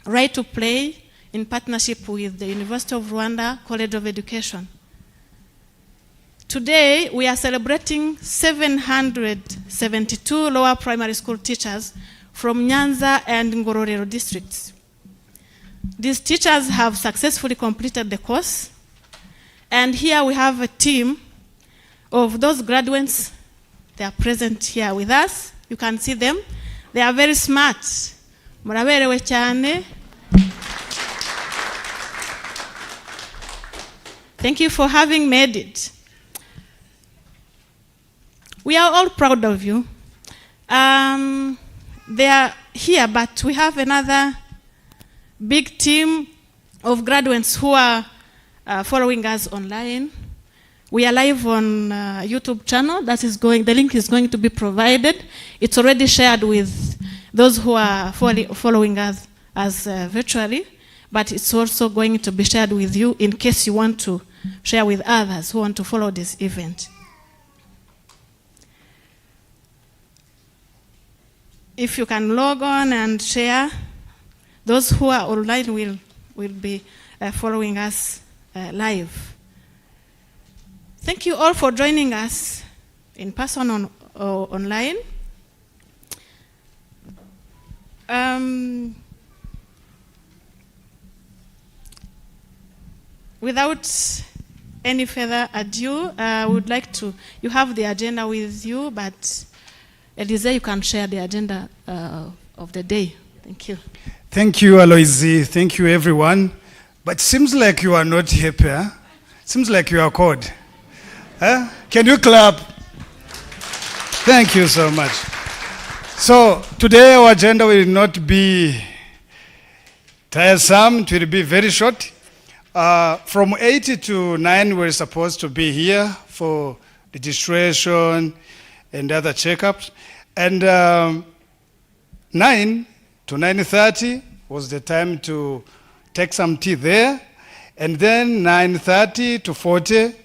Right to Play in partnership with the University of Rwanda College of Education. Today, we are celebrating 772 lower primary school teachers from Nyanza and Ngororero districts. These teachers have successfully completed the course, and here we have a team of those graduates. They are present here with us. You can see them. They are very smart. Muraberewe cyane. Thank you for having made it. We are all proud of you. They are here, but we have another big team of graduates who are following us online. We are live on YouTube channel. That is the link is going to be provided. It's already shared with those who are following us as virtually, but it's also going to be shared with you in case you want to share with others who want to follow this event. If you can log on and share, those who are online will be following us live. Thank you all for joining us in person or online. Without any further ado, I would like to, you have the agenda with you, but Elise, you can share the agenda of the day. Thank you. Thank you, Aloisi. Thank you, everyone. But seems like you are not happy. Huh? Seems like you are cold. Huh? Can you clap? Thank you so much. So today our agenda will not be tiresome. It will be very short. From 8 to 9, we're supposed to be here for registration and other checkups. And 9 to 9:30 was the time to take some tea there. And then 9:30 to 40,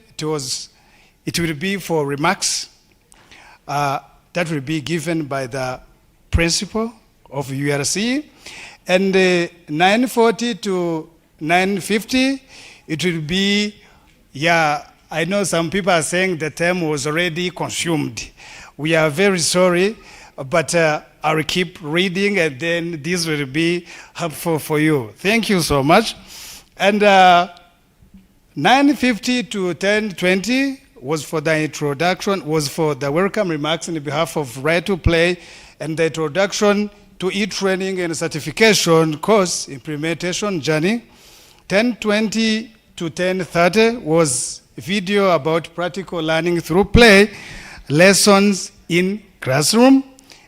it will be for remarks. That will be given by the principal of URC. And 9:40 to 9:50, it will be, I know some people are saying the term was already consumed. We are very sorry, but I will keep reading and then this will be helpful for you. Thank you so much. And 9:50 to 10:20 was for the introduction, was for the welcome remarks on behalf of Right to Play and the introduction to e-training and certification course implementation journey. 10:20 to 10:30 was video about practical learning through play, lessons in classroom.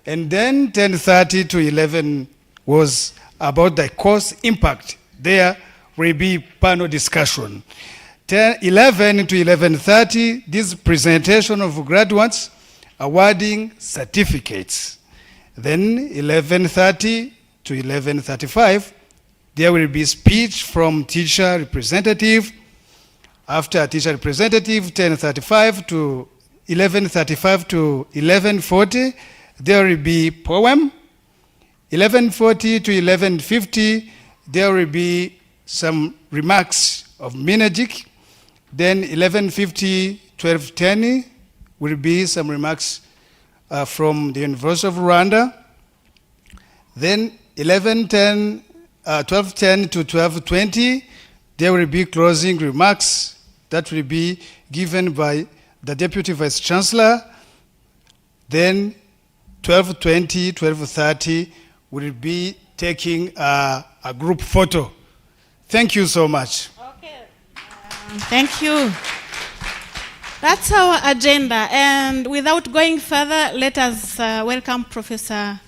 And then 10:30 to 11 was about the course impact. There will be panel discussion. 11 to 11:30, this presentation of graduates awarding certificates. Then 11:30 to 11:35, there will be speech from teacher representative. After teacher representative, 10:35 to 11:35 to 11:40, there will be poem. 11:40 to 11:50, there will be some remarks of Minajik. Then 11:50, 12:10 will be some remarks from the University of Rwanda. Then 12:10 to 12:20, there will be closing remarks that will be given by the Deputy Vice Chancellor. Then 12:20, 12:30 will be taking a group photo. Thank you so much. Okay. Thank you. That's our agenda. And without going further, let us welcome Professor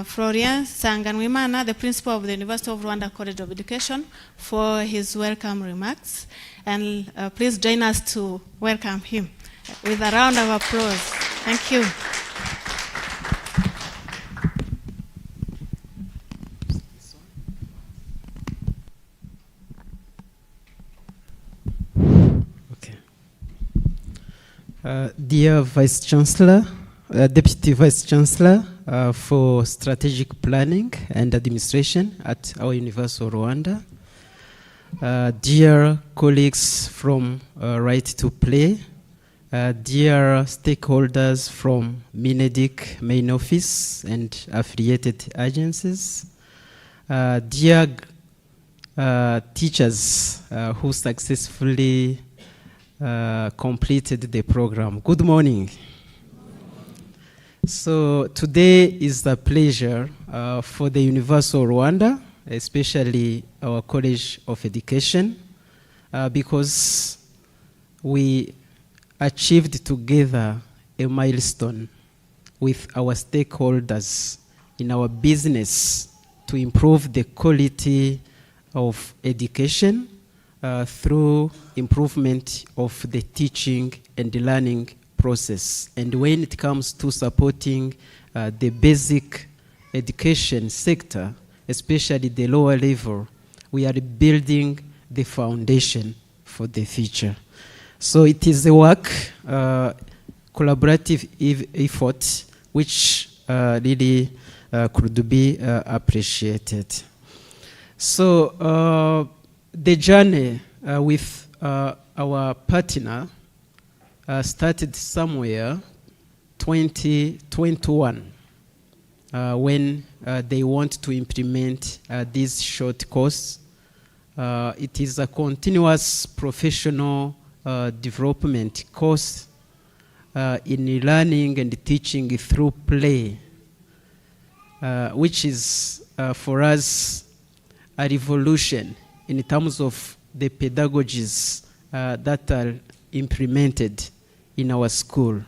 Florian Sanganwimana, the principal of the University of Rwanda College of Education, for his welcome remarks. And please join us to welcome him with a round of applause. Thank you. Dear Vice Chancellor, Deputy Vice Chancellor for Strategic Planning and Administration at our University of Rwanda. Dear colleagues from Right to Play, dear stakeholders from Mineduc main office and affiliated agencies, dear teachers who successfully completed the program. Good morning. So today is a pleasure for the University of Rwanda, especially our College of Education, because we achieved together a milestone with our stakeholders in our business to improve the quality of education through improvement of the teaching and the learning process. And when it comes to supporting the basic education sector, especially the lower level, we are building the foundation for the future. So it is a work, collaborative effort, which really could be appreciated. So the journey with our partner started somewhere 2021 when they want to implement this short course. It is a continuous professional development course in learning and teaching through play, which is for us a revolution in terms of the pedagogies that are implemented in our school.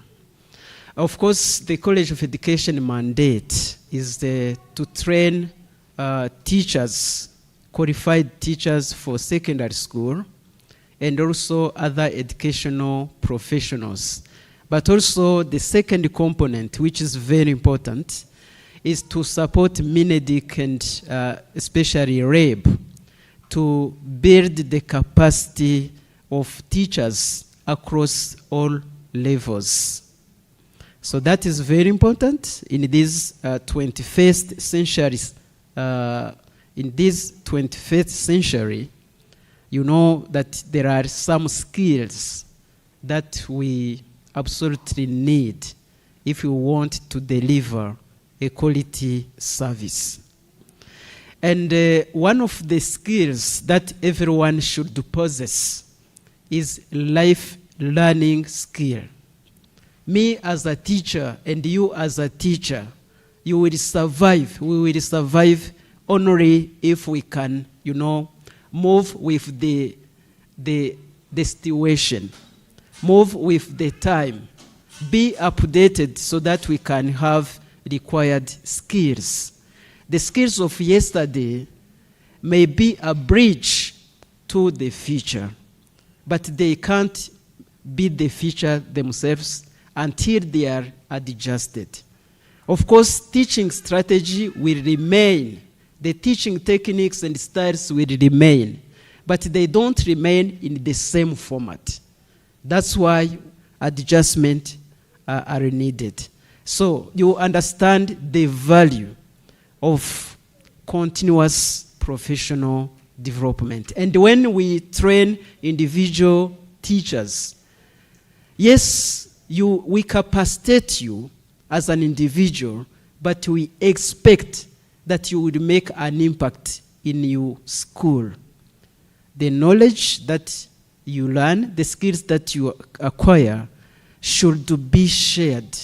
Of course, the College of Education mandate is to train teachers, qualified teachers for secondary school, and also other educational professionals. But also the second component, which is very important, is to support Mineduc and especially REB to build the capacity of teachers across all levels. So that is very important in this 21st century. In this 21st century, you know that there are some skills that we absolutely need if we want to deliver a quality service. And one of the skills that everyone should possess is life learning skill. Me as a teacher and you as a teacher, you will survive. We will survive only if we can, move with the situation, move with the time, be updated so that we can have required skills. The skills of yesterday may be a bridge to the future, but they can't be the future themselves until they are adjusted. Of course, teaching strategy will remain. The teaching techniques and styles will remain, but they don't remain in the same format. That's why adjustments are needed. So you understand the value of continuous professional development. And when we train individual teachers, yes, we capacitate you as an individual, but we expect that you will make an impact in your school. The knowledge that you learn, the skills that you acquire, should be shared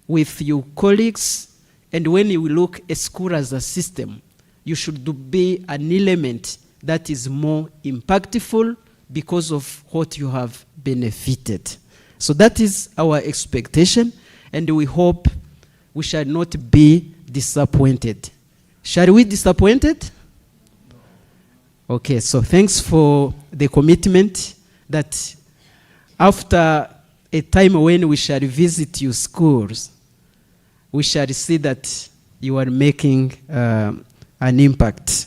with your colleagues. And when you look at school as a system, you should be an element that is more impactful because of what you have benefited. So that is our expectation, and we hope we shall not be disappointed. Shall we be disappointed? Okay, so thanks for the commitment that after a time when we shall visit your schools, we shall see that you are making an impact.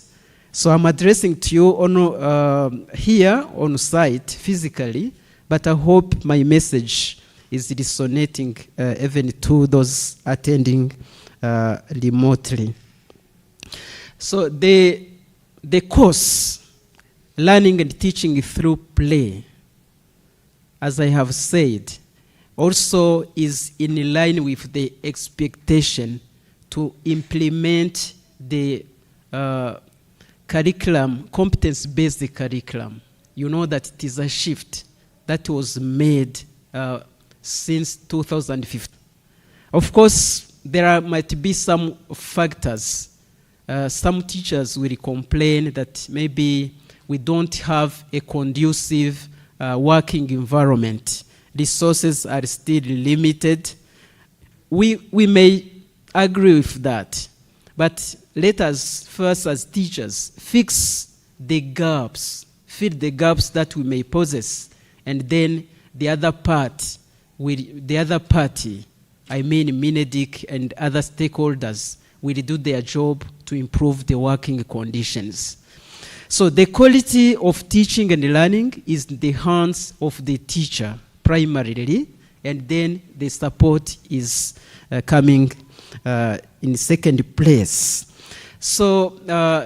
So I'm addressing to you on, here on site physically, but I hope my message is resonating even to those attending remotely. So the course, learning and teaching through play, as I have said, also is in line with the expectation to implement the curriculum, competence-based curriculum. You know that it is a shift that was made since 2015. Of course, there might be some factors. Some teachers will complain that maybe we don't have a conducive working environment. Resources are still limited. We may agree with that, but let us first as teachers fix the gaps, fill the gaps that we may possess, and then the other party, I mean Minedik and other stakeholders, will do their job to improve the working conditions. So the quality of teaching and learning is in the hands of the teacher primarily, and then the support is coming in second place. So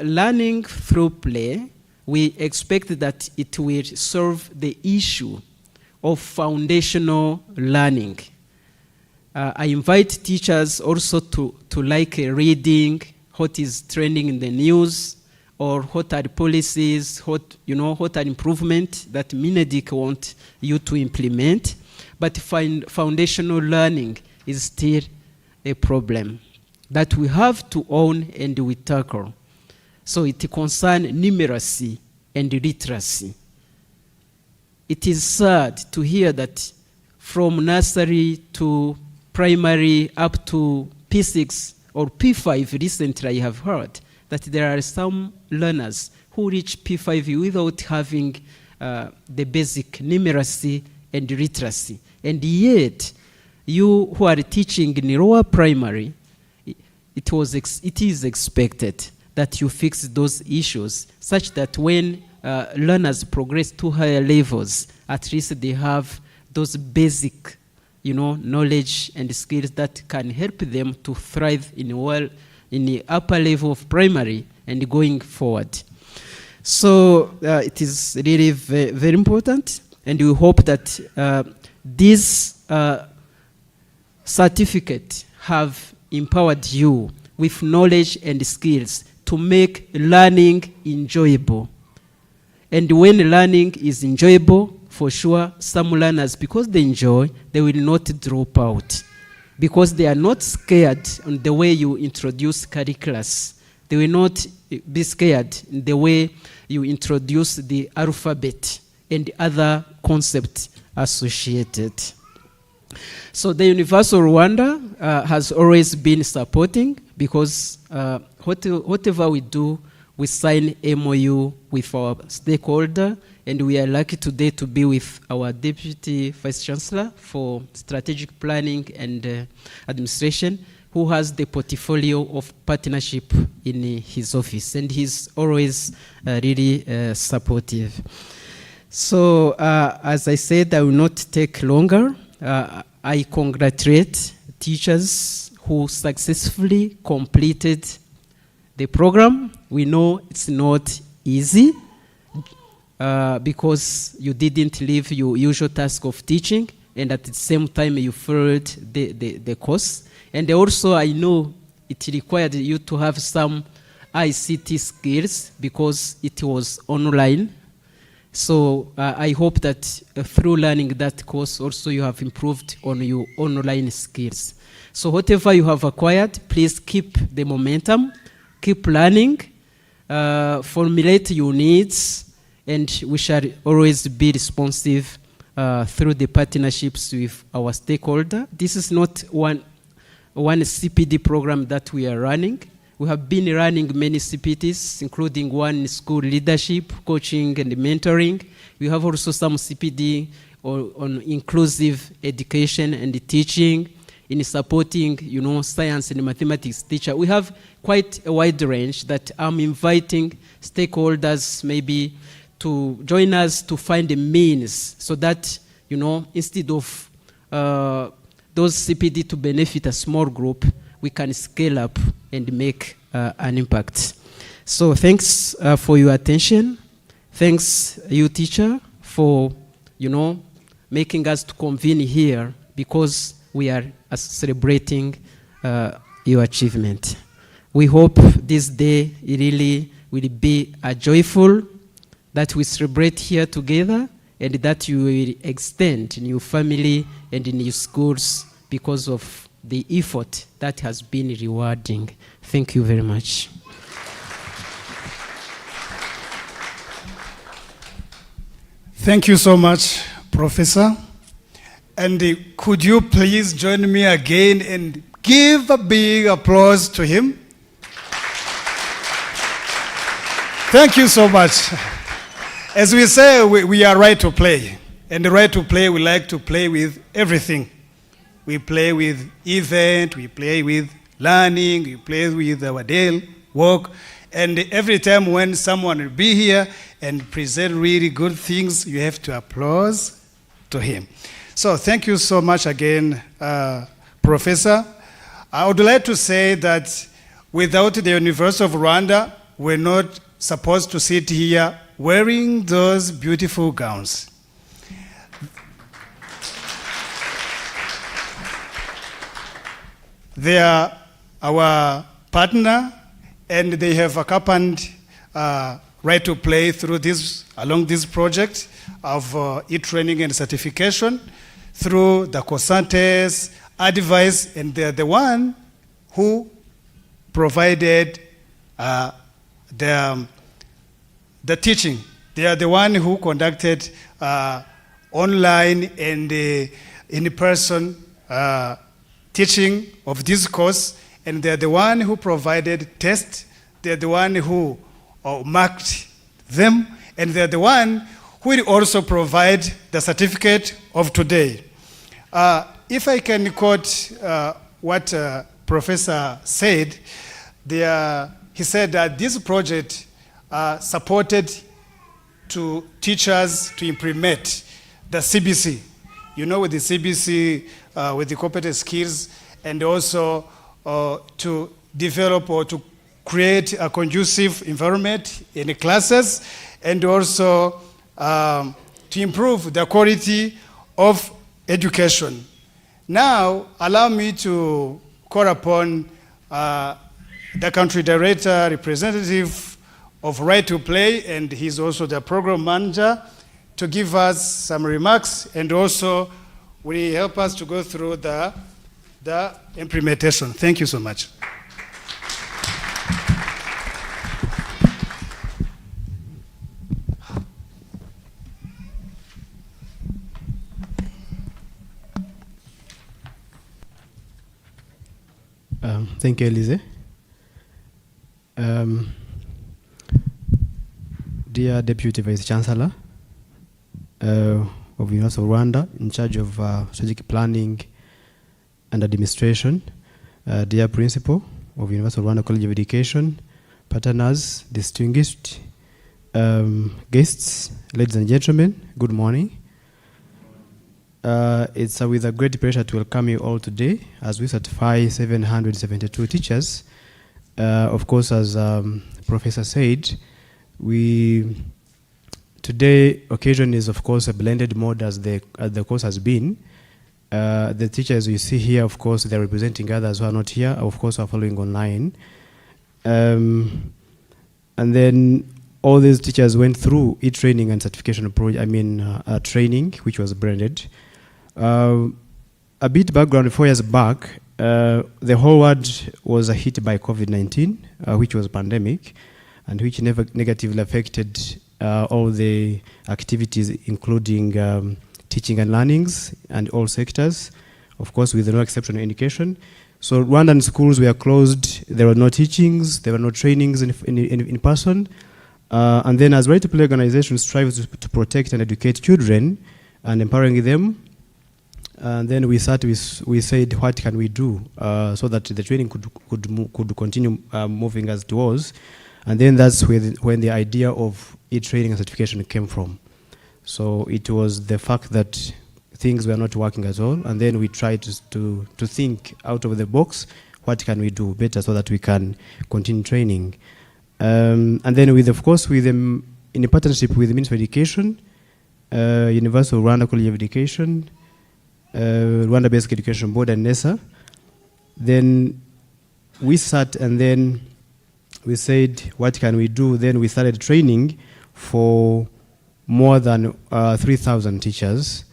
learning through play, we expect that it will solve the issue of foundational learning. I invite teachers also to like reading what is trending in the news, or what are policies, what are improvements that Minedik want you to implement. But foundational learning is still a problem that we have to own and we tackle. So it concerns numeracy and literacy. It is sad to hear that from nursery to primary up to P6 or P5, recently I have heard that there are some learners who reach P5 without having the basic numeracy and literacy. And yet, you who are teaching in lower primary, it is expected that you fix those issues such that when learners progress to higher levels, at least they have those basic knowledge and skills that can help them to thrive in the upper level of primary and going forward. So it is really very, very important, and we hope that this certificate have empowered you with knowledge and skills to make learning enjoyable. And when learning is enjoyable, for sure, some learners, because they enjoy, they will not drop out. Because they are not scared on the way you introduce curriculums. They will not be scared in the way you introduce the alphabet and other concepts associated. So the Universal Rwanda has always been supporting, because whatever we do, we sign MOU with our stakeholder, and we are lucky today to be with our Deputy Vice Chancellor for Strategic Planning and Administration, who has the portfolio of partnership in his office, and he's always really supportive. So as I said, I will not take longer. I congratulate teachers who successfully completed the program. We know it's not easy because you didn't leave your usual task of teaching, and at the same time you followed the course. And also I know it required you to have some ICT skills because it was online. So I hope that through learning that course also you have improved on your online skills. So whatever you have acquired, please keep the momentum, keep learning, formulate your needs, and we shall always be responsive through the partnerships with our stakeholder. This is not one CPD program that we are running. We have been running many CPDs, including one school leadership, coaching, and mentoring. We have also some CPD on inclusive education and teaching, in supporting, science and mathematics teacher. We have quite a wide range that I'm inviting stakeholders maybe to join us to find a means so that, instead of those CPD to benefit a small group, we can scale up and make an impact. So thanks for your attention. Thanks, you teacher, for making us to convene here, because we are celebrating your achievement. We hope this day really will be a joyful, that we celebrate here together, and that you will extend in your family and in your schools because of the effort that has been rewarding. Thank you very much. Thank you so much, Professor. And could you please join me again and give a big applause to him? Thank you so much. As we say, we are right to play. And the right to play, we like to play with everything. We play with event, we play with learning, we play with our daily work. And every time when someone will be here and present really good things, you have to applaud to him. So thank you so much again, Professor. I would like to say that without the University of Rwanda, we're not supposed to sit here wearing those beautiful gowns. They are our partner, and they have accompanied Right to Play through along this project of e-training and certification, through the consultants, advice, and they're the one who provided the teaching. They are the one who conducted online and in-person teaching of this course, and they're the one who provided tests. They're the one who marked them, and they're the one who will also provide the certificate of today. If I can quote what Professor said, he said that this project supported to teachers to implement the CBC. With the CBC, with the competent skills, and also to develop or to create a conducive environment in the classes, and also to improve the quality of education. Now, allow me to call upon the country director, representative of Right to Play, and he's also the program manager, to give us some remarks, and also will help us to go through the implementation. Thank you so much. Thank you, Elise. Dear Deputy Vice Chancellor of University of Rwanda, in charge of strategic planning and administration, dear Principal of University of Rwanda College of Education, partners, distinguished guests, ladies and gentlemen, good morning. It's with a great pleasure to welcome you all today as we certify 772 teachers. Of course, as Professor said, today occasion is of course a blended mode as the course has been. The teachers you see here, of course, they're representing others who are not here, of course, are following online. And then all these teachers went through e-training and certification training, which was branded. A bit background, 4 years back, the whole world was hit by COVID-19, which was a pandemic, and which negatively affected all the activities, including teaching and learnings and all sectors, of course, with no exception in education. So Rwandan schools were closed, there were no teachings, there were no trainings in person. And then as Right to Play organization strives to protect and educate children and empowering them, and then we said, what can we do so that the training could continue moving as it was? And then that's when the idea of e-training and certification came from. So it was the fact that things were not working at all, and then we tried to think out of the box, what can we do better so that we can continue training. And then with, of course, with in a partnership with the Ministry of Education, University of Rwanda College of Education, Rwanda Basic Education Board and NESA, then we sat and then we said, what can we do? Then we started training for more than 3,000 teachers,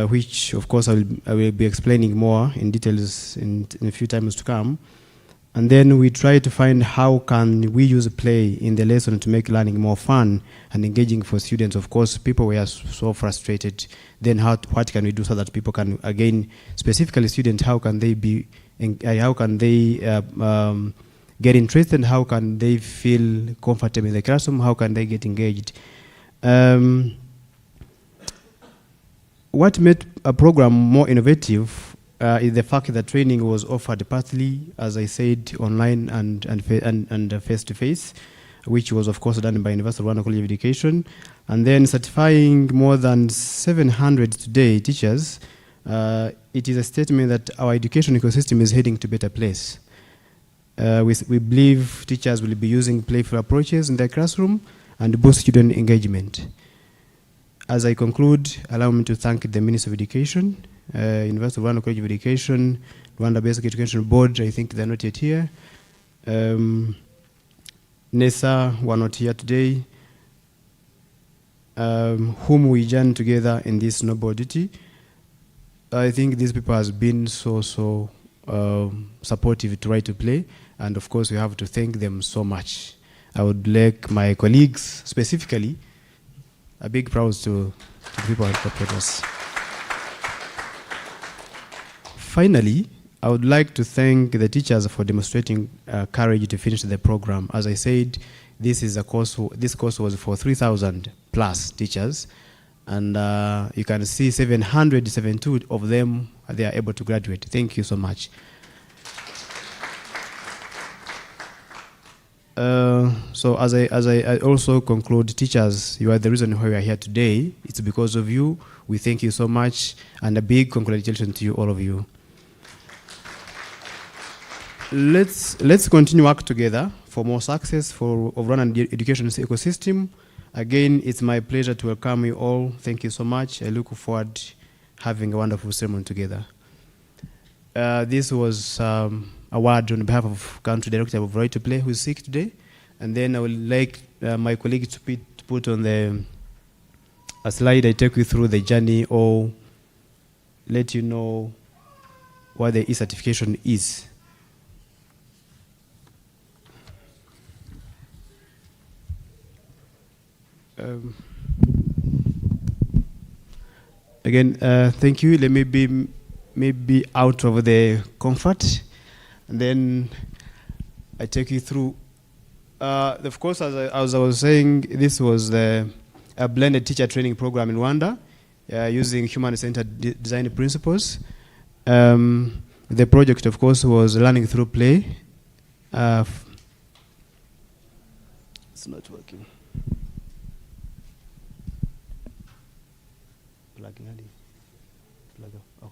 which of course I will be explaining more in details in a few times to come. And then we try to find how can we use play in the lesson to make learning more fun and engaging for students. Of course, people were so frustrated. Then what can we do so that people can, again, specifically students, how can they get interested, how can they feel comfortable in the classroom, how can they get engaged. What made a program more innovative is the fact that training was offered partly, as I said, online and face-to-face, which was of course done by University of Rwanda College of Education, and then certifying more than 700 today teachers. It is a statement that our education ecosystem is heading to a better place. We believe teachers will be using playful approaches in their classroom and boost student engagement. As I conclude, allow me to thank the Ministry of Education, University of Rwanda College of Education, Rwanda Basic Education Board, I think they're not yet here. NESA were not here today, whom we join together in this noble duty. I think these people has been so supportive to Right to Play, and of course we have to thank them so much. I would like my colleagues, specifically, a big props to the people who support us. Finally, I would like to thank the teachers for demonstrating courage to finish the program. As I said, this course was for 3,000 plus teachers, and you can see 772 of them, they are able to graduate. Thank you so much. So as I also conclude, teachers, you are the reason why we are here today. It's because of you. We thank you so much, and a big congratulations to you, all of you. Let's continue work together for more success for Rwanda education ecosystem. Again, it's my pleasure to welcome you all. Thank you so much. I look forward to having a wonderful ceremony together. This was award on behalf of Country Director of Right to Play, who is sick today. And then I would like my colleague to put on a slide. I take you through the journey or let you know what the e-certification is. Again, thank you. Let me be maybe out of the comfort, and then I take you through. Of course, as I was saying, this was a blended teacher training program in Rwanda, using human-centered design principles. The project, of course, was learning through play. It's not working. Oh.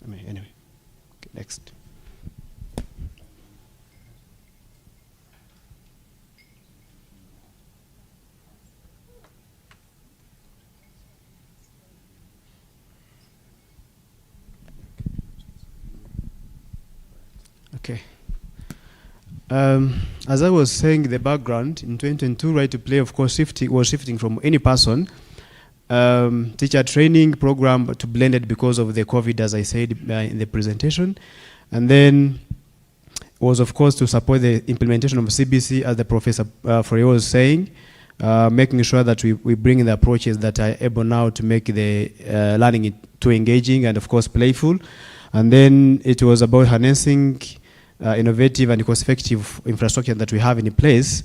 Anyway, okay, next. Okay. As I was saying, the background in 2022, Right to Play, of course, was shifting from any person teacher training program to blended because of the COVID, as I said in the presentation, and then was, of course, to support the implementation of CBC, as the Professor Fourier was saying, making sure that we bring in the approaches that are able now to make the learning too engaging and, of course, playful. And then it was about harnessing innovative and cost-effective infrastructure that we have in place.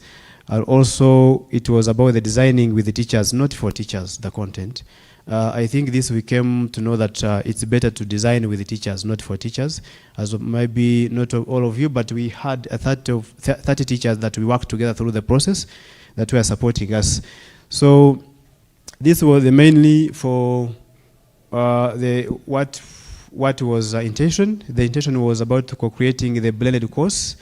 Also, it was about the designing with the teachers, not for teachers, the content. I think this we came to know that it's better to design with the teachers, not for teachers. As maybe not all of you, but we had 30 teachers that we worked together through the process that were supporting us. So this was mainly for what was intention. The intention was about co-creating the blended course,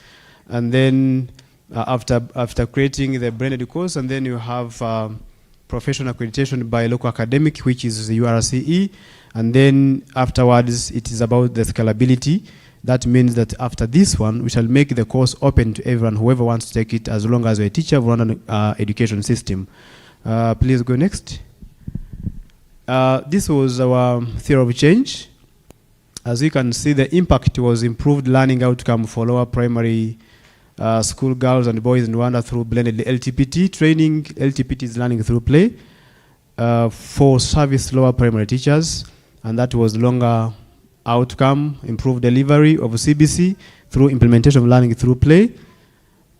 and then after creating the blended course, and then you have professional accreditation by local academic, which is the URCE, and then afterwards it is about the scalability. That means that after this one, we shall make the course open to everyone, whoever wants to take it, as long as you're a teacher of Rwandan education system. Please go next. This was our theory of change. As you can see, the impact was improved learning outcome for lower primary school girls and boys in Rwanda through blended LTPT training. LTPT is learning through play for service lower primary teachers, and that was longer outcome, improved delivery of CBC through implementation of learning through play,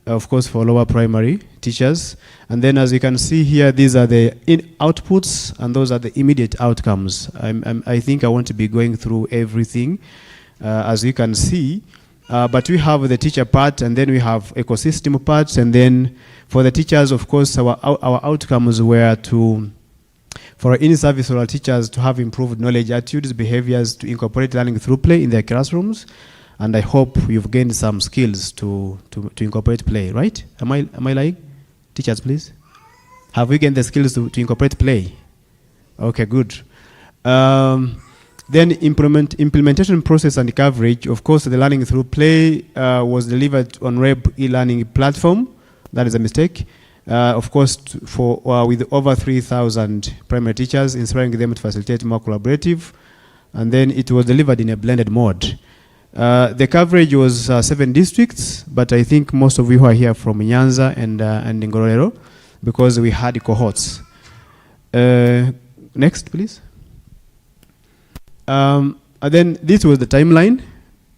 of course, for lower primary teachers. And then as you can see here, these are the outputs, and those are the immediate outcomes. I think I want to be going through everything, as you can see. But we have the teacher part, and then we have ecosystem parts, and then for the teachers, of course, our outcomes were for in-service oral teachers to have improved knowledge, attitudes, behaviors, to incorporate learning through play in their classrooms. And I hope you've gained some skills to incorporate play, right? Am I lying? Teachers, please. Have we gained the skills to incorporate play? Okay, good. Then implementation process and coverage. Of course, the learning through play was delivered on REB e-learning platform. That is a mistake. Of course, with over 3,000 primary teachers, inspiring them to facilitate more collaborative. And then it was delivered in a blended mode. The coverage was 7 districts, but I think most of you are here from Nyanza and Ngororero, because we had cohorts. Next, please. And then this was the timeline.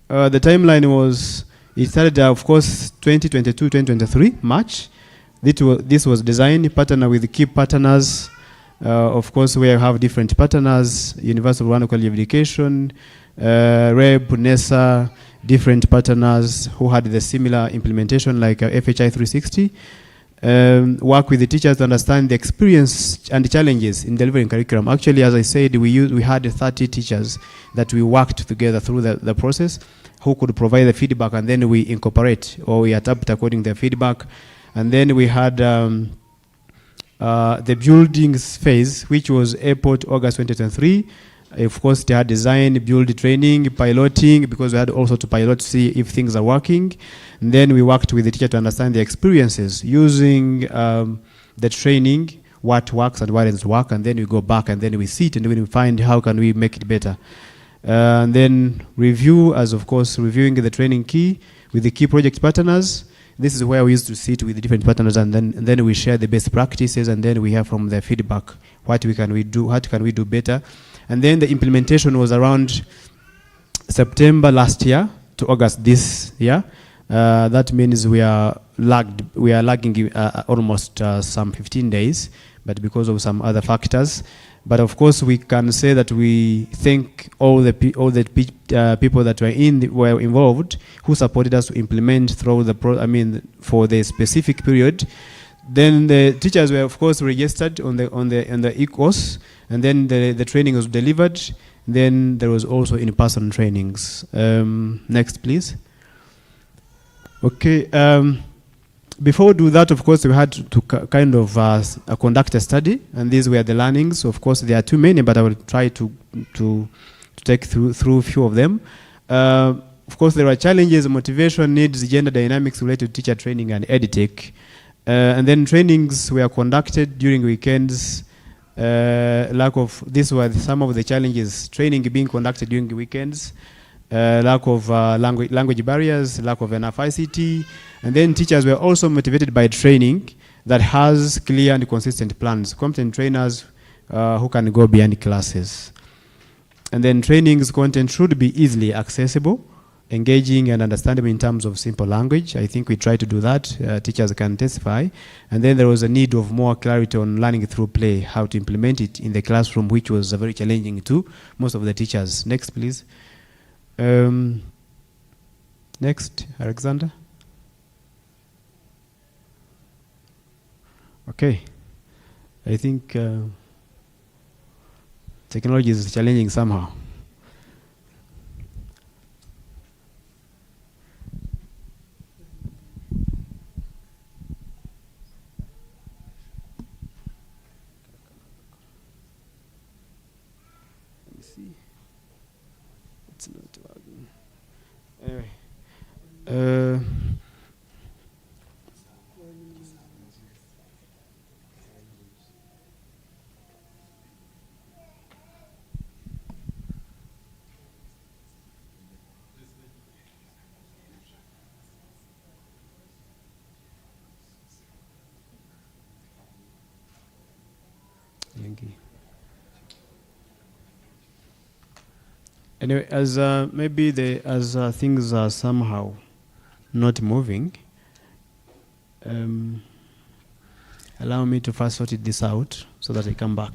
The timeline was, it started, of course, 2022-2023, March. This was designed, partner with key partners. Of course, we have different partners, University of Rwanda College of Education, REB, NESA, different partners who had the similar implementation like FHI 360. Work with the teachers to understand the experience and the challenges in delivering curriculum. Actually, as I said, we had 30 teachers that we worked together through the process who could provide the feedback, and then we incorporate or we adapt according to the feedback. And then we had the building phase, which was April to August 2023. Of course, they had design, build, training, piloting, because we had also to pilot to see if things are working. And then we worked with the teacher to understand the experiences using the training, what works and what doesn't work, and then we go back and then we sit and we find how can we make it better. And then review, as of course reviewing the training key with the key project partners. This is where we used to sit with the different partners, and then we share the best practices, and then we hear from their feedback what can we do better. And then the implementation was around September last year to August this year. That means we are lagging almost some 15 days, but because of some other factors. But of course, we can say that we thank all the people that were involved, who supported us to implement through for the specific period. Then the teachers were, of course, registered on the e-course, and then the training was delivered. Then there was also in-person trainings. Next, please. Okay. Before we do that, of course, we had to kind of conduct a study, and these were the learnings. Of course, there are too many, but I will try to take through a few of them. Of course, there are challenges, motivation, needs, gender dynamics related to teacher training and EdTech. And then trainings were conducted during weekends. These were some of the challenges, training being conducted during weekends. Lack of language barriers, lack of enough ICT, and then teachers were also motivated by training that has clear and consistent plans, competent trainers who can go beyond classes. And then training's content should be easily accessible, engaging and understandable in terms of simple language. I think we try to do that. Teachers can testify. And then there was a need of more clarity on learning through play, how to implement it in the classroom, which was very challenging to most of the teachers. Next, please. Next, Alexander. Okay. I think technology is challenging somehow. Let me see. It's not working. Anyway. Anyway, as maybe as things are somehow not moving, allow me to first sort this out so that I come back.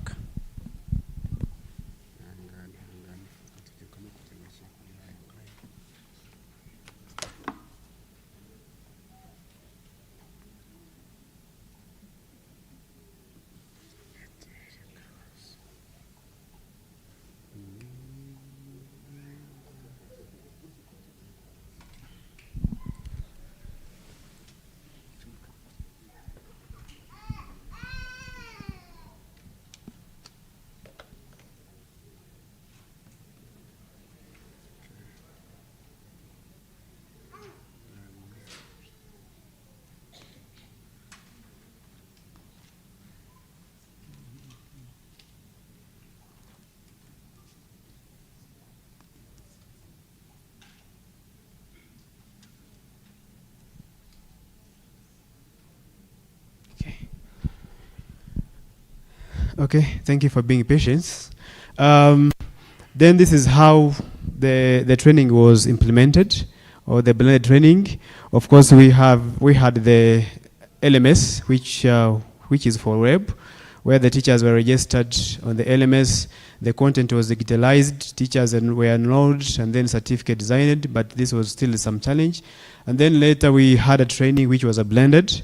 Okay, thank you for being patient. Then this is how the training was implemented, or the blended training. Of course, we had the LMS, which is for web, where the teachers were registered on the LMS. The content was digitalized, teachers were enrolled, and then certificate designed, but this was still some challenge. And then later we had a training which was a blended.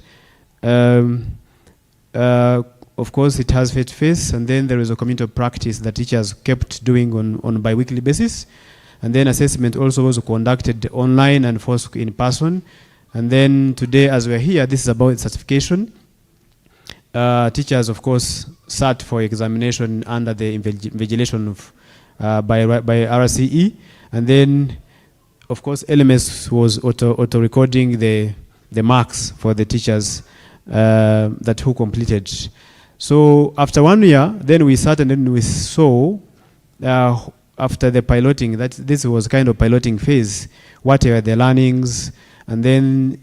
Of course, it has face-to-face, and then there is a community of practice that teachers kept doing on a bi-weekly basis. And then assessment also was conducted online and first in person. And then today, as we're here, this is about certification. Teachers, of course, sat for examination under the invigilation of by RCE. And then, of course, LMS was auto-recording the marks for the teachers that who completed. So after 1 year, then we sat and then we saw, after the piloting, that this was kind of piloting phase, what were the learnings, and then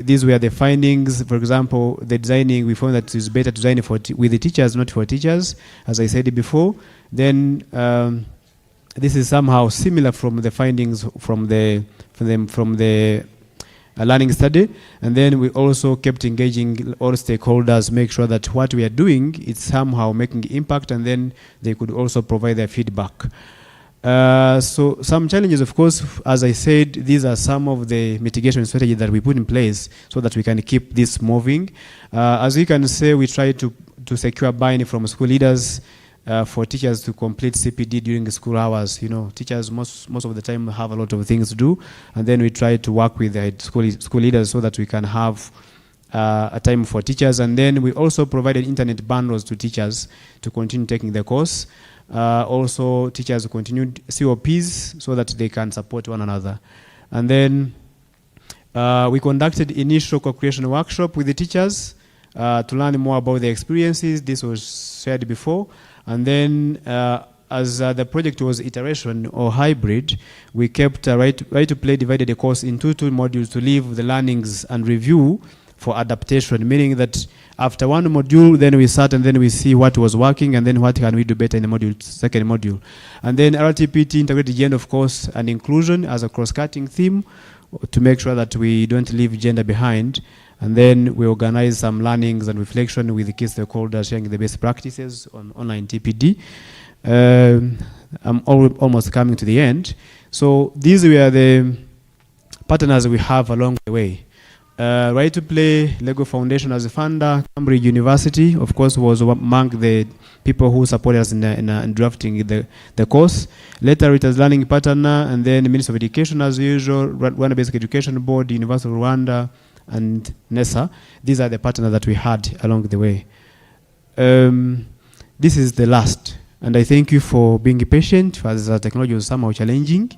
these were the findings. For example, the designing, we found that it's better to design with the teachers, not for teachers, as I said before. Then this is somehow similar from the findings from the learning study. And then we also kept engaging all stakeholders, make sure that what we are doing is somehow making impact, and then they could also provide their feedback. So some challenges, of course, as I said, these are some of the mitigation strategies that we put in place so that we can keep this moving. As you can say, we try to secure buy-in from school leaders, for teachers to complete CPD during the school hours. You know, teachers most of the time have a lot of things to do, and then we try to work with the school leaders so that we can have a time for teachers. And then we also provided internet bundles to teachers to continue taking the course. Also, teachers continued COPs so that they can support one another. And then we conducted initial co-creation workshop with the teachers to learn more about their experiences. This was shared before. And then as the project was iteration or hybrid, we kept right to play divided the course into two modules to leave the learnings and review for adaptation, meaning that After one module, then we sat and then we see what was working and then what can we do better in the module, second module. And then RTPT, integrated gender, of course, and inclusion as a cross-cutting theme to make sure that we don't leave gender behind. And then we organize some learnings and reflection with the key stakeholders sharing the best practices on online TPD. I'm almost coming to the end. So these were the partners we have along the way. Right to Play, Lego Foundation as a funder, Cambridge University, of course, was among the people who supported us in drafting the course. Later, it was Learning Partner, and then the Ministry of Education as usual, Rwanda Basic Education Board, University of Rwanda, and NESA. These are the partners that we had along the way. This is the last, and I thank you for being patient, as the technology was somehow challenging,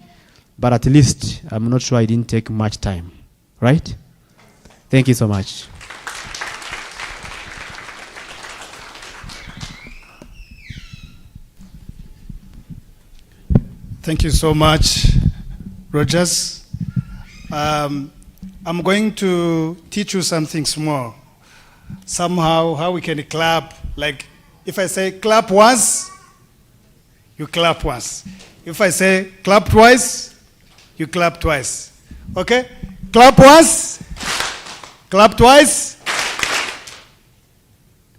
but at least I'm not sure it didn't take much time, right? Thank you so much. Thank you so much, Rogers. I'm going to teach you something small. Somehow, how we can clap. Like, if I say clap once, you clap once. If I say clap twice, you clap twice. Okay? Clap once. Clap twice.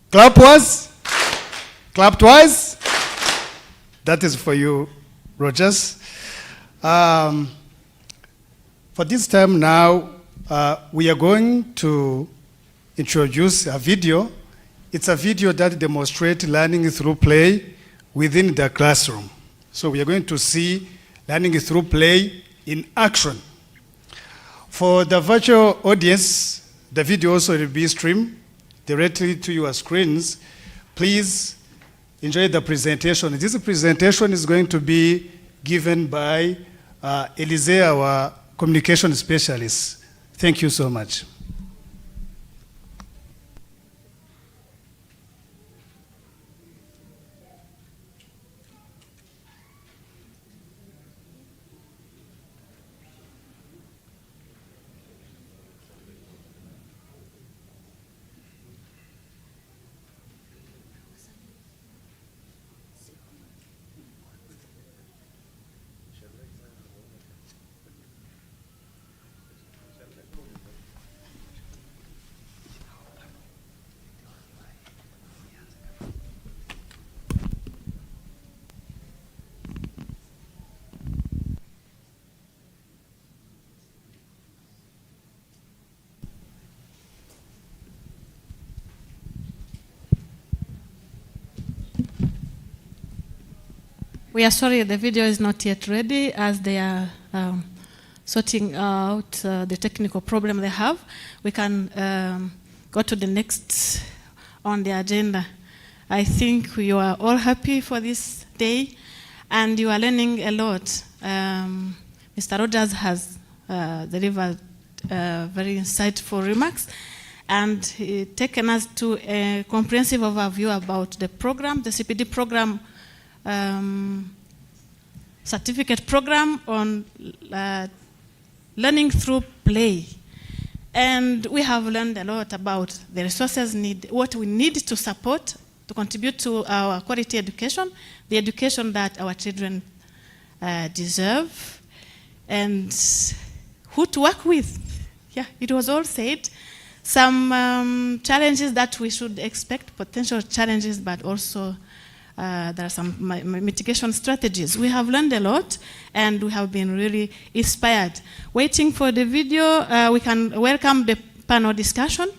Clap once. Clap twice. That is for you, Rogers. For this time now, we are going to introduce a video. It's a video that demonstrates learning through play within the classroom. So we are going to see learning through play in action. For the virtual audience, the video also will be streamed directly to your screens. Please enjoy the presentation. This presentation is going to be given by Elise, our communication specialist. Thank you so much. We are sorry the video is not yet ready as they are sorting out the technical problem they have. We can go to the next on the agenda. I think you are all happy for this day and you are learning a lot. Mr. Rogers has delivered very insightful remarks and taken us to a comprehensive overview about the program, the CPD program, certificate program on learning through play. And we have learned a lot about the resources what we need to support to contribute to our quality education, the education that our children deserve, and who to work with. Yeah, it was all said. Some challenges that we should expect, potential challenges, but also there are some mitigation strategies. We have learned a lot and we have been really inspired. Waiting for the video, we can welcome the panel discussion.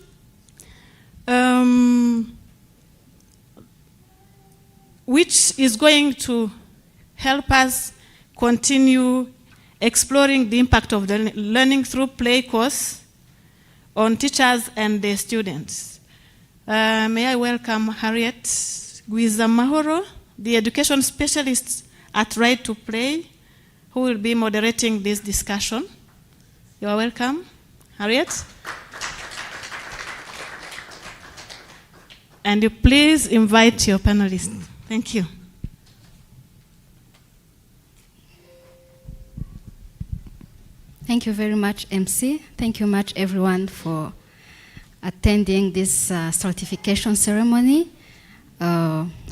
Which is going to help us continue exploring the impact of the learning through play course on teachers and the students. May I welcome Harriet Guizamahoro, the education specialist at Right to Play, who will be moderating this discussion. You are welcome, Harriet. And you please invite your panelists. Thank you. Thank you very much, MC. Thank you much, everyone, for attending this certification ceremony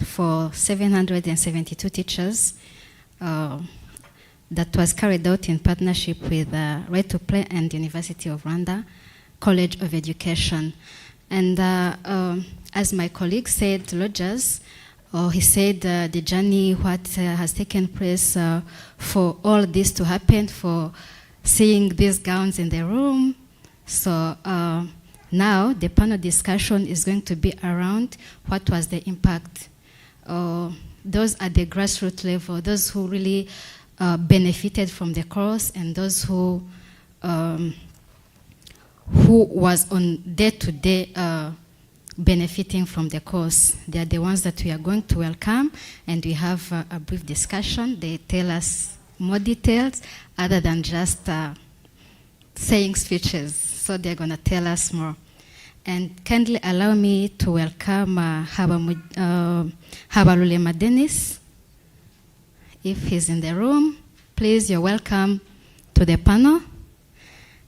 for 772 teachers that was carried out in partnership with Right to Play and University of Rwanda College of Education. And as my colleague said, Rogers, he said the journey, what has taken place for all this to happen, for seeing these gowns in the room. So now the panel discussion is going to be around what was the impact. Those at the grassroots level, those who really benefited from the course, and those who was on day-to-day benefiting from the course. They are the ones that we are going to welcome, and we have a brief discussion. They tell us more details other than just saying speeches. So they're going to tell us more. And kindly allow me to welcome Habalulema Dennis. If he's in the room, please, you're welcome to the panel.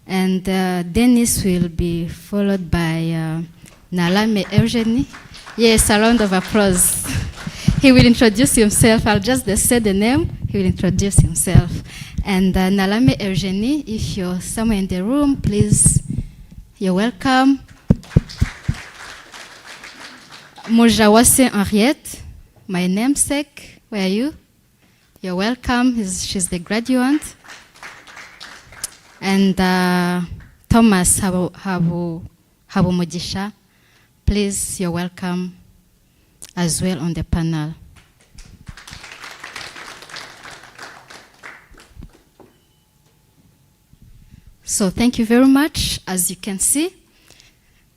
And Dennis will be followed by Nalame Eugenie. Yes, a round of applause. He will introduce himself. I'll just say the name. He will introduce himself. And Nalame Eugenie, if you're somewhere in the room, please, you're welcome. Mojawase Henriette, my namesake, where are you? You're welcome. She's the graduate. And Thomas Habumugisha, please, you're welcome as well on the panel. So thank you very much. As you can see,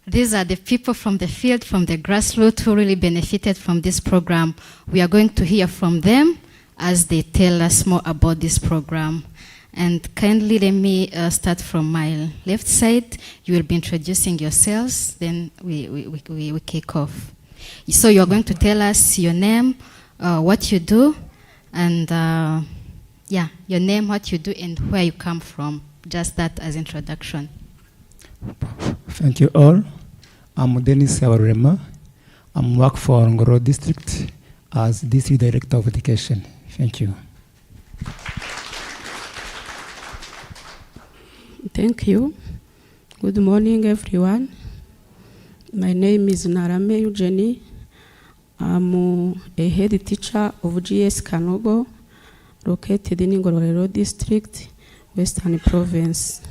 these are the people from the field, from the grassroots, who really benefited from this program. We are going to hear from them as they tell us more about this program. And kindly let me start from my left side. You will be introducing yourselves, then we kick off. So you're going to tell us your name, what you do, and yeah, your name, what you do, and where you come from. Just that as introduction. Thank you all. I'm Dennis Habalulema. I'm work for Ngoro District as District Director of Education. Thank you. Thank you. Good morning, everyone. My name is Narame Eugenie. I'm a head teacher of GS Kanogo, located in Ngororero District, Western Province.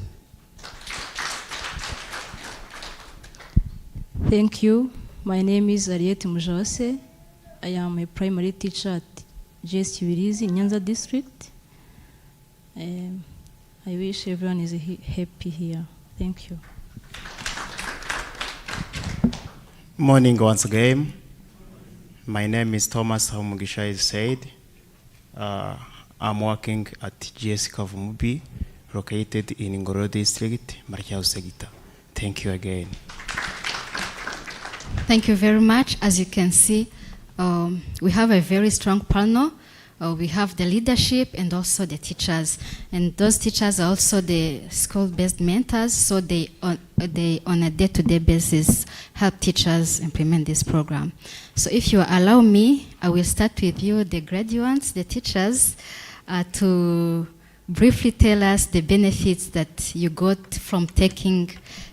Thank you. My name is Ariette Mujose. I am a primary teacher at GS Kibirizi, Nyanza District. I wish everyone is happy here. Thank you. Morning once again. My name is Thomas Habumugisha, as said. I'm working at GS Kavumubi, located in Ngoro District, Marikau Segita. Thank you again. Thank you very much. As you can see, we have a very strong panel. We have the leadership and also the teachers. And those teachers are also the school-based mentors, so they on a day-to-day basis help teachers implement this program. So if you allow me, I will start with you, the graduates, the teachers, to briefly tell us the benefits that you got from taking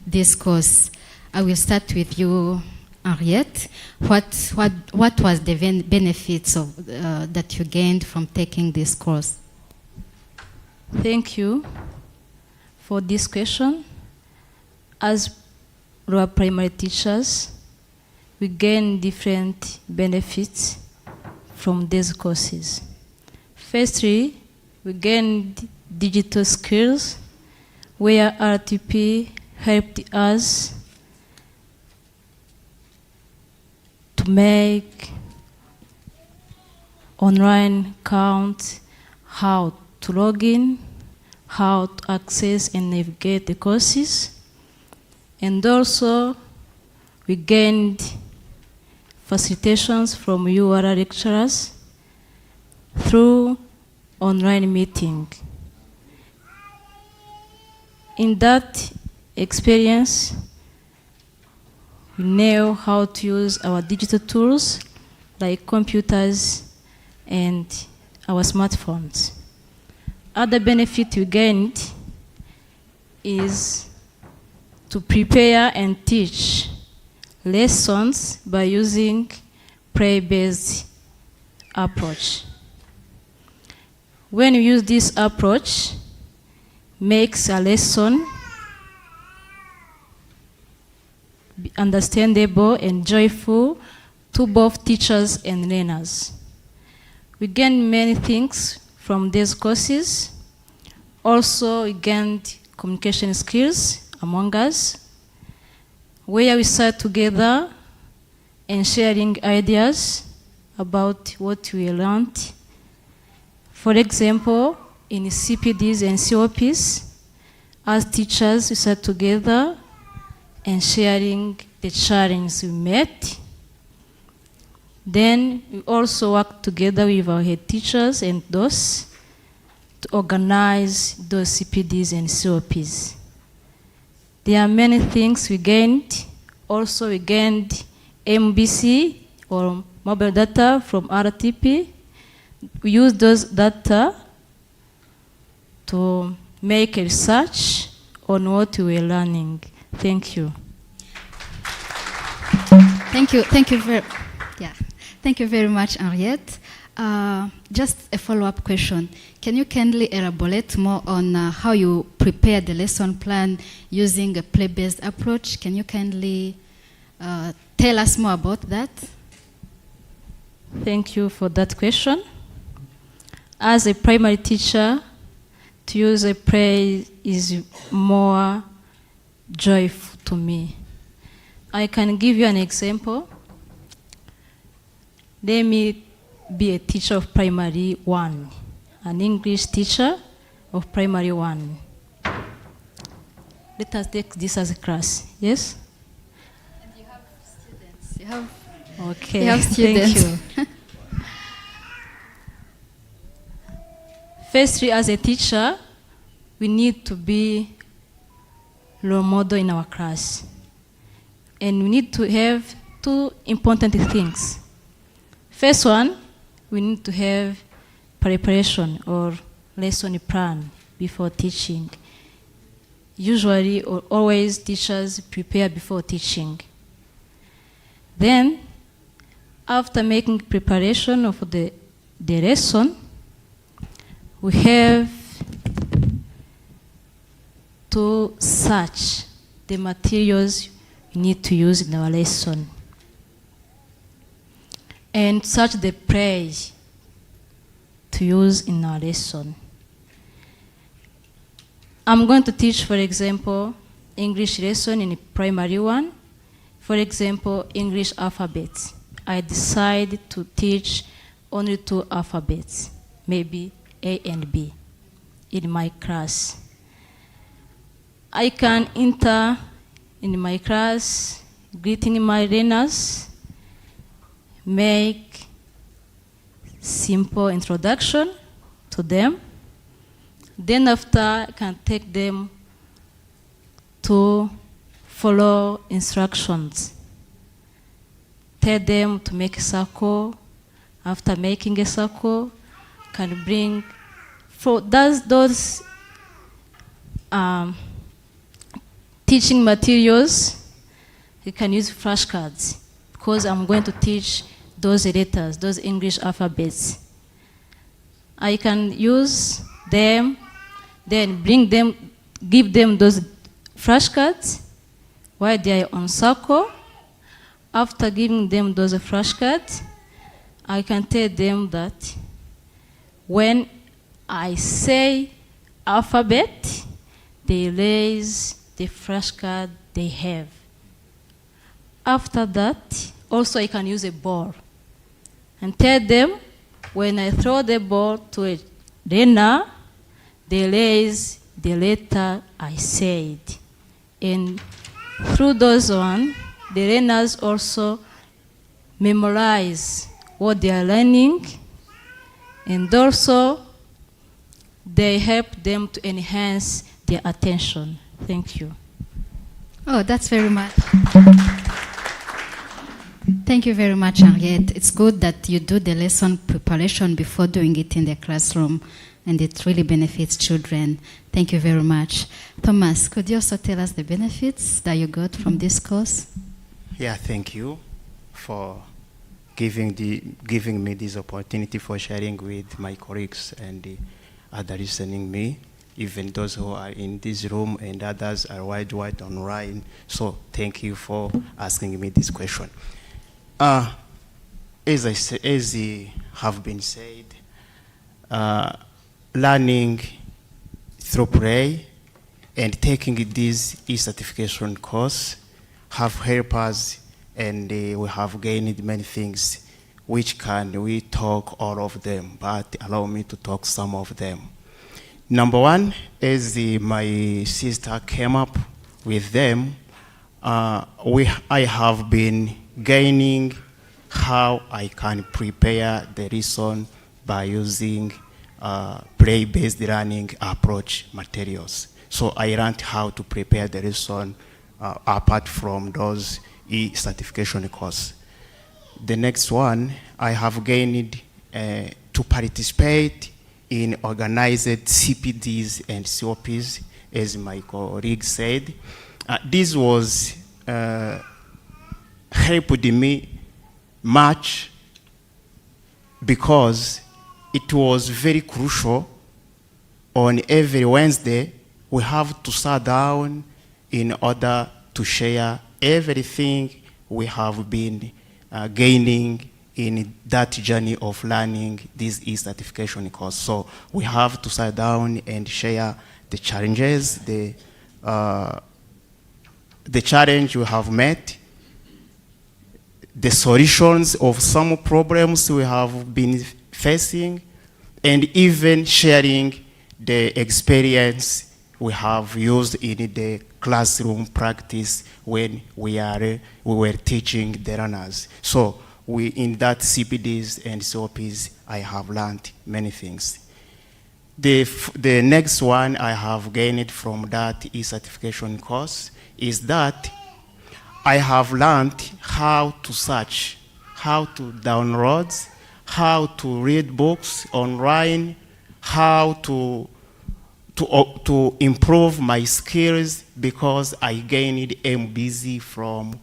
this course. I will start with you, Henriette. What was the benefits of that you gained from taking this course? Thank you for this question. As our primary teachers, we gain different benefits from these courses. Firstly, we gained digital skills, where RTP helped us to make online accounts, how to log in, how to access and navigate the courses. And also, we gained facilitations from UR lecturers through online meeting. In that experience, we know how to use our digital tools like computers and our smartphones. Other benefit we gained is to prepare and teach lessons by using play-based approach. When you use this approach, makes a lesson understandable and joyful to both teachers and learners. We gained many things from these courses. Also, we gained communication skills among us, where we sat together and sharing ideas about what we learned. For example, in CPDs and COPs, as teachers, we sat together and sharing the challenges we met. Then we also worked together with our head teachers and those to organize those CPDs and COPs. There are many things we gained. Also, we gained MBC or mobile data from RTP. We use those data to make a research on what we were learning. Thank you. Thank you very much, Henriette. Just a follow-up question. Can you kindly elaborate more on how you prepare the lesson plan using a play-based approach? Can you kindly tell us more about that? Thank you for that question. As a primary teacher, to use a play is more joyful to me. I can give you an example. Let me be a teacher of primary 1, an English teacher of primary 1. Let us take this as a class, yes? And you have students. Okay, you have students. Thank you. Firstly, as a teacher, we need to be role model in our class. And we need to have 2 important things. First one, we need to have preparation or lesson plan before teaching. Usually, or always, teachers prepare before teaching. Then, after making preparation of the lesson, we have to search the materials we need to use in our lesson and search the play to use in our lesson. I'm going to teach, for example, English lesson in primary 1. For example, English alphabets. I decide to teach only 2 alphabets, maybe A and B, in my class. I can enter in my class, greeting my learners, make simple introduction to them. Then after, I can take them to follow instructions. Tell them to make a circle. After making a circle, can bring for those teaching materials. You can use flashcards because I'm going to teach those letters, those English alphabets. I can use them, then bring them, give them those flashcards while they are on circle. After giving them those flashcards, I can tell them that when I say alphabet, they raise the flashcard they have. After that, also I can use a ball and tell them when I throw the ball to a learner, they raise the letter I said. And through those one, the learners also memorize what they are learning, and also they help them to enhance their attention. Thank you. Oh, that's very much. Thank you very much, Henriette. It's good that you do the lesson preparation before doing it in the classroom, and it really benefits children. Thank you very much. Thomas, could you also tell us the benefits that you got from this course? Yeah, thank you for giving me this opportunity for sharing with my colleagues and the other listening me, even those who are in this room and others are worldwide online. So thank you for asking me this question. As have been said, learning through play and taking this e-certification course have helped us, and we have gained many things, which can we talk all of them, but allow me to talk some of them. Number one, as my sister came up with them, I have been gaining how I can prepare the lesson by using play-based learning approach materials. So I learned how to prepare the lesson apart from those e-certification course. The next one, I have gained to participate in organized CPDs and COPs, as my colleague said. This was helped me much because it was very crucial. On every Wednesday, we have to sit down in order to share everything we have been gaining in that journey of learning this e-certification course. So we have to sit down and share the challenges, the challenge we have met, the solutions of some problems we have been facing, and even sharing the experience we have used in the classroom practice when we were teaching the learners. So in that CPDs and COPs, I have learned many things. The next one I have gained from that e-certification course is that I have learned how to search, how to download, how to read books online, how to improve my skills, because I gained MBZ from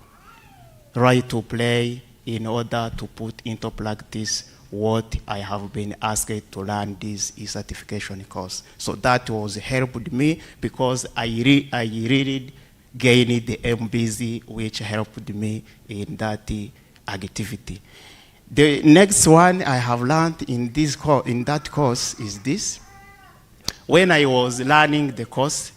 Right to Play in order to put into practice what I have been asked to learn this e-certification course. So that was helped me because I really gained the MBZ, which helped me in that activity. The next one I have learned in that course is this. When I was learning the course,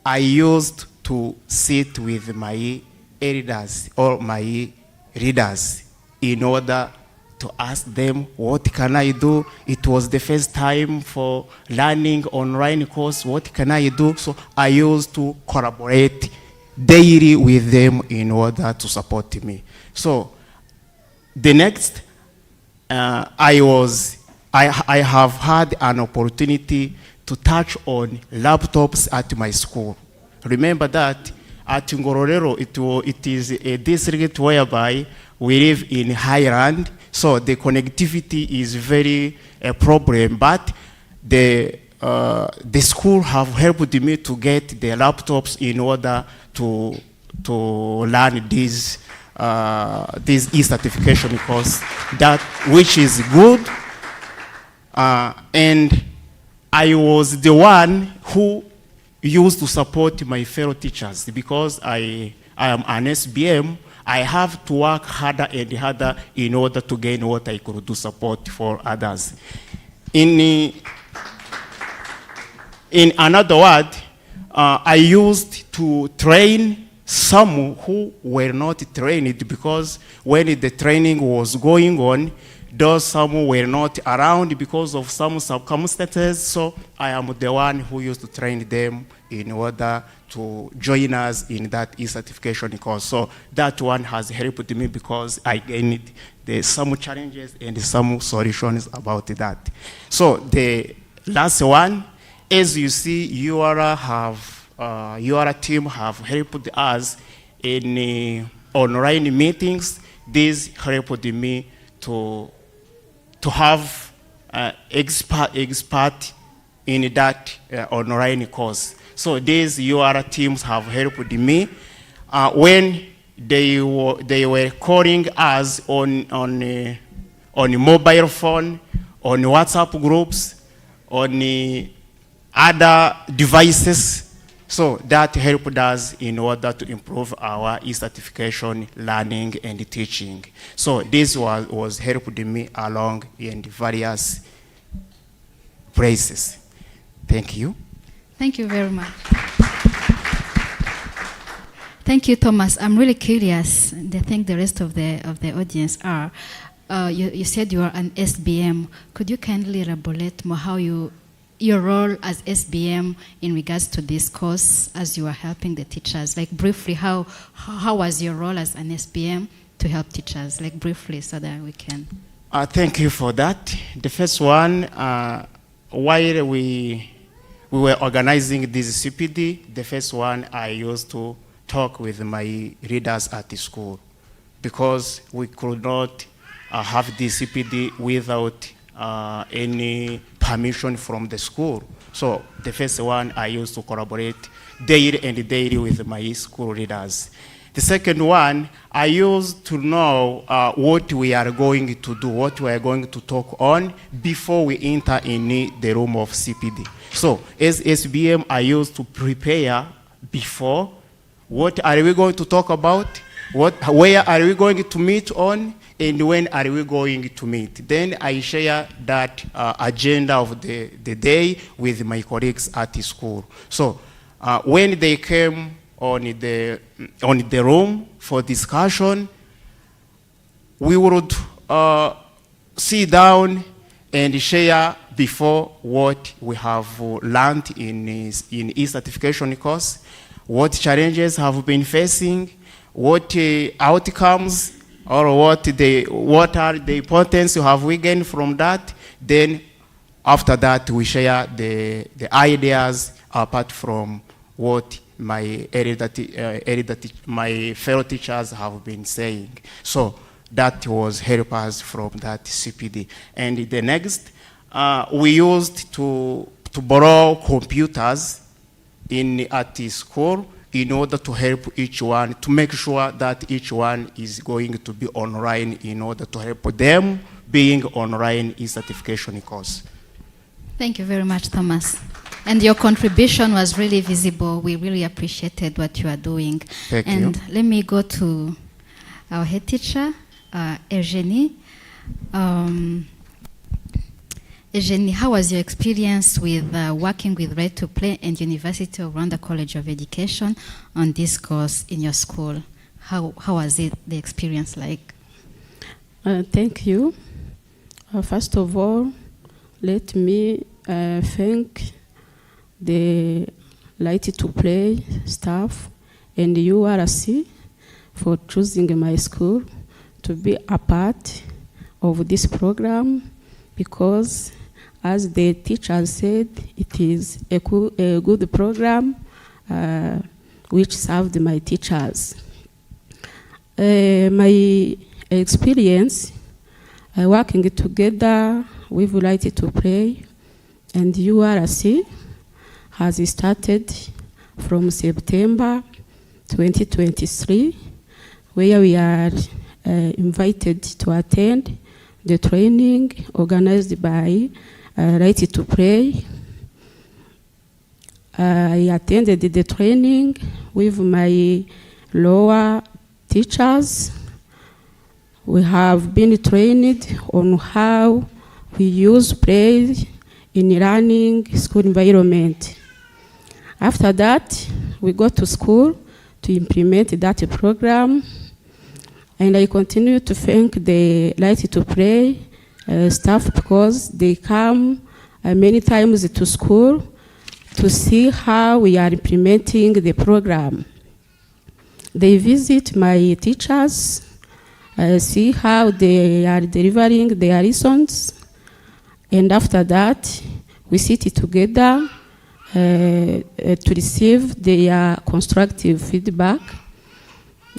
I used to sit with my elders or my readers in order to ask them, what can I do? It was the first time for learning online course, what can I do? So I used to collaborate daily with them in order to support me. So the next, I have had an opportunity to touch on laptops at my school. Remember that at Ngororero, it is a district whereby we live in highland, so the connectivity is very a problem, but the school have helped me to get the laptops in order to learn this e-certification course, which is good, and I was the one who used to support my fellow teachers because I am an SBM. I have to work harder and harder in order to gain what I could do support for others. In another word, I used to train some who were not trained because when the training was going on, those some were not around because of some circumstances. So I am the one who used to train them in order to join us in that e-certification course. So that one has helped me because I gained some challenges and some solutions about that. So the last one, as you see, your team have helped us in online meetings this helped me to have expert in that online course. So these UR teams have helped me when they were calling us on mobile phone, on WhatsApp groups, on other devices. So that helped us in order to improve our e-certification learning and teaching. So this was helped me along in the various places. Thank you. Thank you very much. Thank you, Thomas. I'm really curious, and I think the rest of the audience are. You said you are an SBM. Could you kindly elaborate more how your role as SBM in regards to this course as you are helping the teachers? Like briefly, how was your role as an SBM to help teachers? Like briefly, so that we can. Thank you for that. The first one, while we were organizing this CPD, the first one I used to talk with my leaders at the school, because we could not have this CPD without any permission from the school. So the first one I used to collaborate daily with my school leaders. The second one, I used to know what we are going to do, what we are going to talk on before we enter in the room of CPD. So as SBM, I used to prepare before. What are we going to talk about? Where are we going to meet on? And when are we going to meet? Then I share that agenda of the day with my colleagues at the school. So when they came on the room for discussion, we would sit down and share before what we have learned in e-certification course, what challenges have been facing, what outcomes or what are the importance have we gained from that. Then after that we share the ideas apart from what my fellow teachers have been saying. So that was help us from that CPD. And the next, we used to borrow computers at the school in order to help each one, to make sure that each one is going to be online in order to help them being online e-certification course. Thank you very much, Thomas. And your contribution was really visible. We really appreciated what you are doing. Thank and you. Let me go to our head teacher, Eugenie. Eugenie, how was your experience with working with Right to Play and University of Rwanda College of Education on this course in your school? How was the experience like? Thank you. First of all, let me thank the Right to Play staff and the URC for choosing my school to be a part of this program, because as the teacher said, it is a good program which served my teachers. My experience working together with Right to Play and URC has started from September 2023, where we are invited to attend the training organized by Right to Play. I attended the training with my lower teachers. We have been trained on how we use play in learning school environment. After that, we go to school to implement that program, and I continue to thank the Right to Play staff, because they come many times to school to see how we are implementing the program. They visit my teachers, see how they are delivering their lessons, and after that, we sit together to receive their constructive feedback.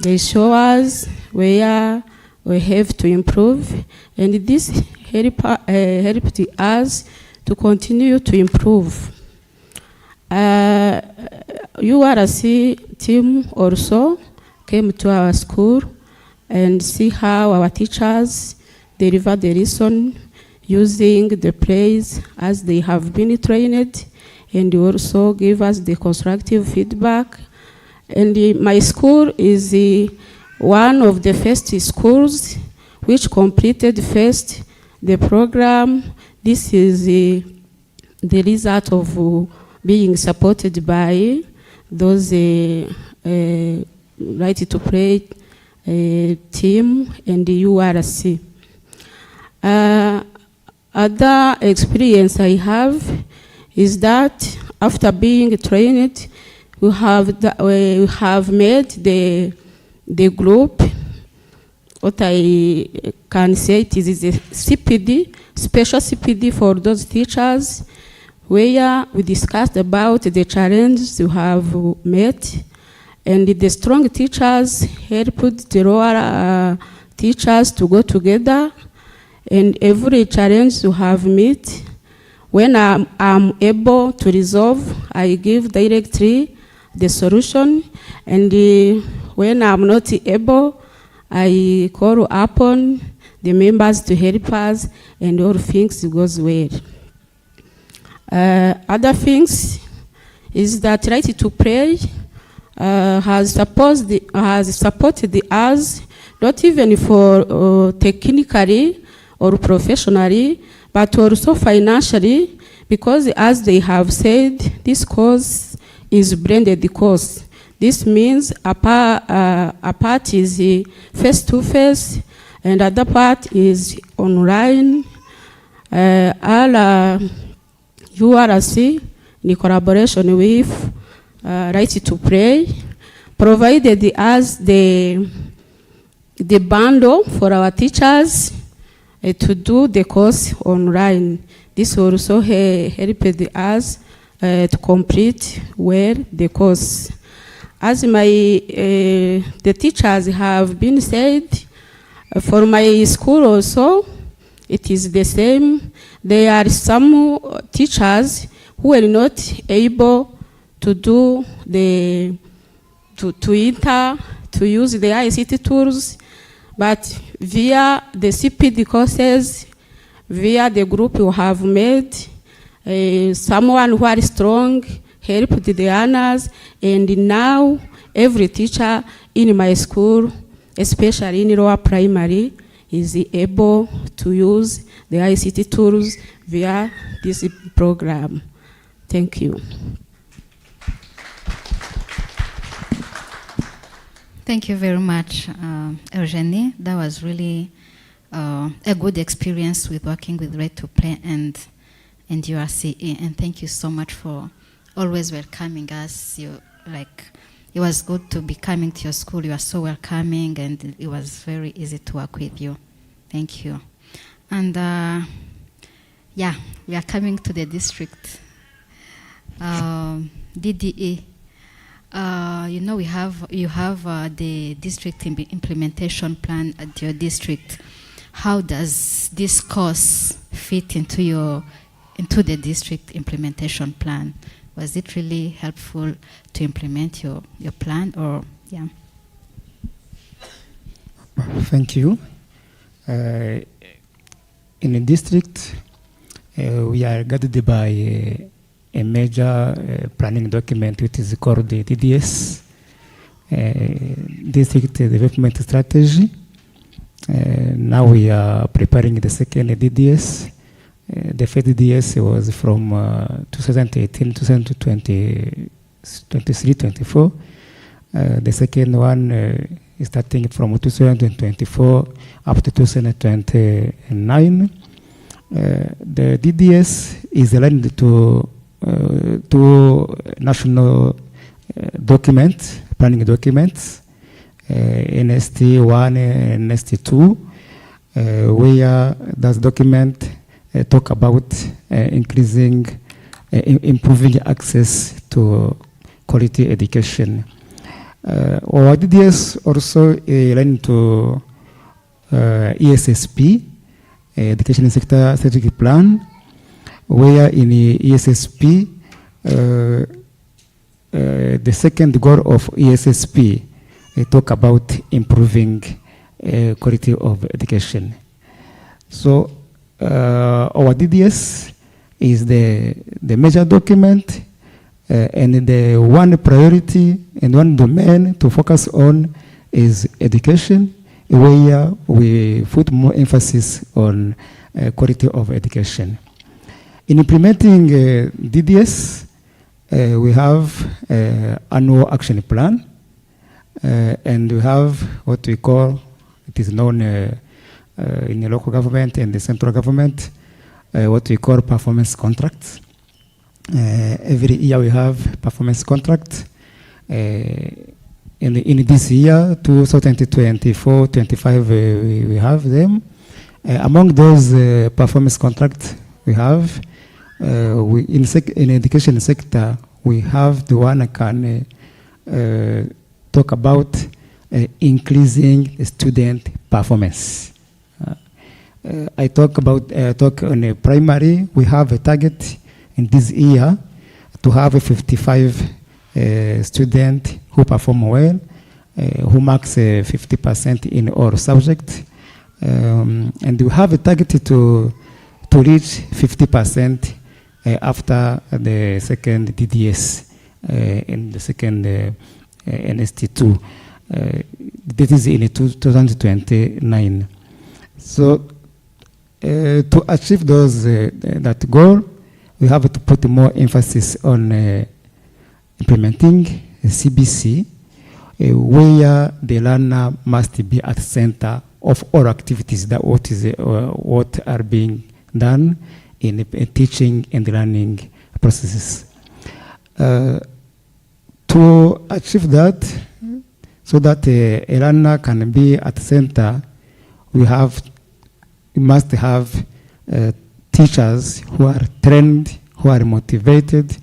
They show us where we have to improve, and this helped us to continue to improve. URC team also came to our school and see how our teachers deliver the lesson using the plays as they have been trained, and also give us the constructive feedback. And my school is one of the first schools which completed first the program. This is the result of being supported by those Right to Play team and the URC. Other experience I have is that after being trained, we have made the group. What I can say, it is a CPD, special CPD for those teachers, where we discussed about the challenges we have met, and the strong teachers helped the lower teachers to go together, and every challenge we have met, when I'm able to resolve, I give directly the solution, and when I'm not able, I call upon the members to help us, and all things goes well. Other things is that Right to Play has supported us, not even for technically or professionally, but also financially, because as they have said, this course is blended course. This means a part is face-to-face, and other part is online. All URC, in collaboration with Right to Play, provided us the bundle for our teachers to do the course online. This also helped us to complete well the course. As the teachers have been said, for my school also, it is the same. There are some teachers who are not able to do to use the ICT tools, but via the CPD courses, via the group you have made, someone who are strong helped the others, and now every teacher in my school, especially in lower primary, is able to use the ICT tools via this program. Thank you. Thank you very much, Eugenie. That was really a good experience with working with Right to Play and URCE. And thank you so much for always welcoming us. It was good to be coming to your school. You are so welcoming, and it was very easy to work with you. Thank you. And yeah, we are coming to the district. DDE. You know, you have the district implementation plan at your district. How does this course fit into the district implementation plan? Was it really helpful to implement your plan, or yeah? Thank you. In the district, we are guided by a major planning document, which is called the DDS, District Development Strategy. Now we are preparing the second DDS. The first DDS was from 2018 to 2023-24. The second one is starting from 2024 up to 2029. The DDS is aligned to national documents, planning documents, NST1 and NST2, where that document talk about improving access to quality education. Our DDS also aligned to ESSP, Education Sector Strategic Plan, where in the ESSP, the second goal of ESSP talk about improving quality of education. So our DDS is the major document, and the one priority and one domain to focus on is education, where we put more emphasis on quality of education. In implementing DDS, we have annual action plan, and we have what we call, it is known in the local government and the central government, what we call performance contracts. Every year we have performance contracts. In this year, 2024-25, we have them. Among those performance contracts we have, in education sector, we have the one I can talk about increasing student performance. I talk on a primary. We have a target in this year to have a 55 students who perform well, who marks 50% in all subjects, and we have a target to reach 50% after the second DDS and the second NST2. This is in 2029. So to achieve that goal, we have to put more emphasis on implementing CBC, where the learner must be at the center of all activities that what are being done in teaching and learning processes. To achieve that, so that a learner can be at the center, we must have teachers who are trained, who are motivated,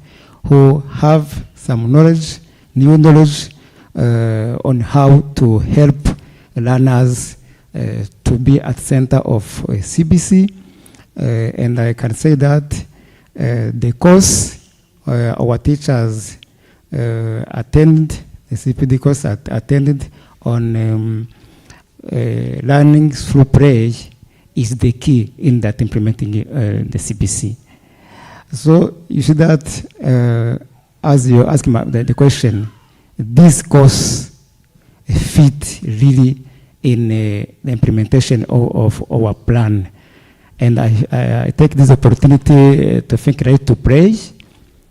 who have some knowledge, new knowledge on how to help learners to be at the center of CBC. And I can say that the course our teachers attend, the CPD course attended on learning through play is the key in that implementing the CBC. So you see that as you ask the question, this course fit really in the implementation of our plan. And I take this opportunity to thank Right to Pray,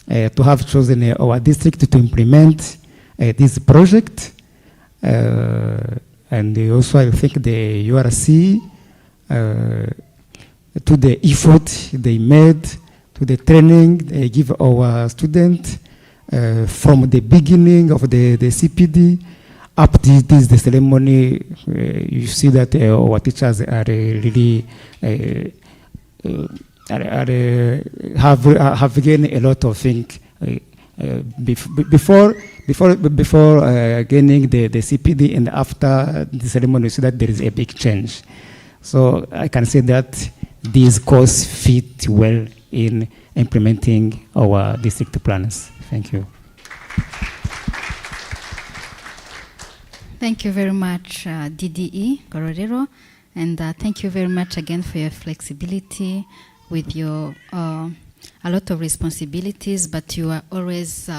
to have chosen our district to implement this project. And also I thank the URC to the effort they made, to the training they give our students from the beginning of the CPD up to the ceremony. You see that our teachers are really have gained a lot of things before gaining the CPD, and after the ceremony you see that there is a big change. So I can say that these courses fit well in implementing our district plans. Thank you. Thank you very much, DDE Gororero, and thank you very much again for your flexibility with your a lot of responsibilities, but you are always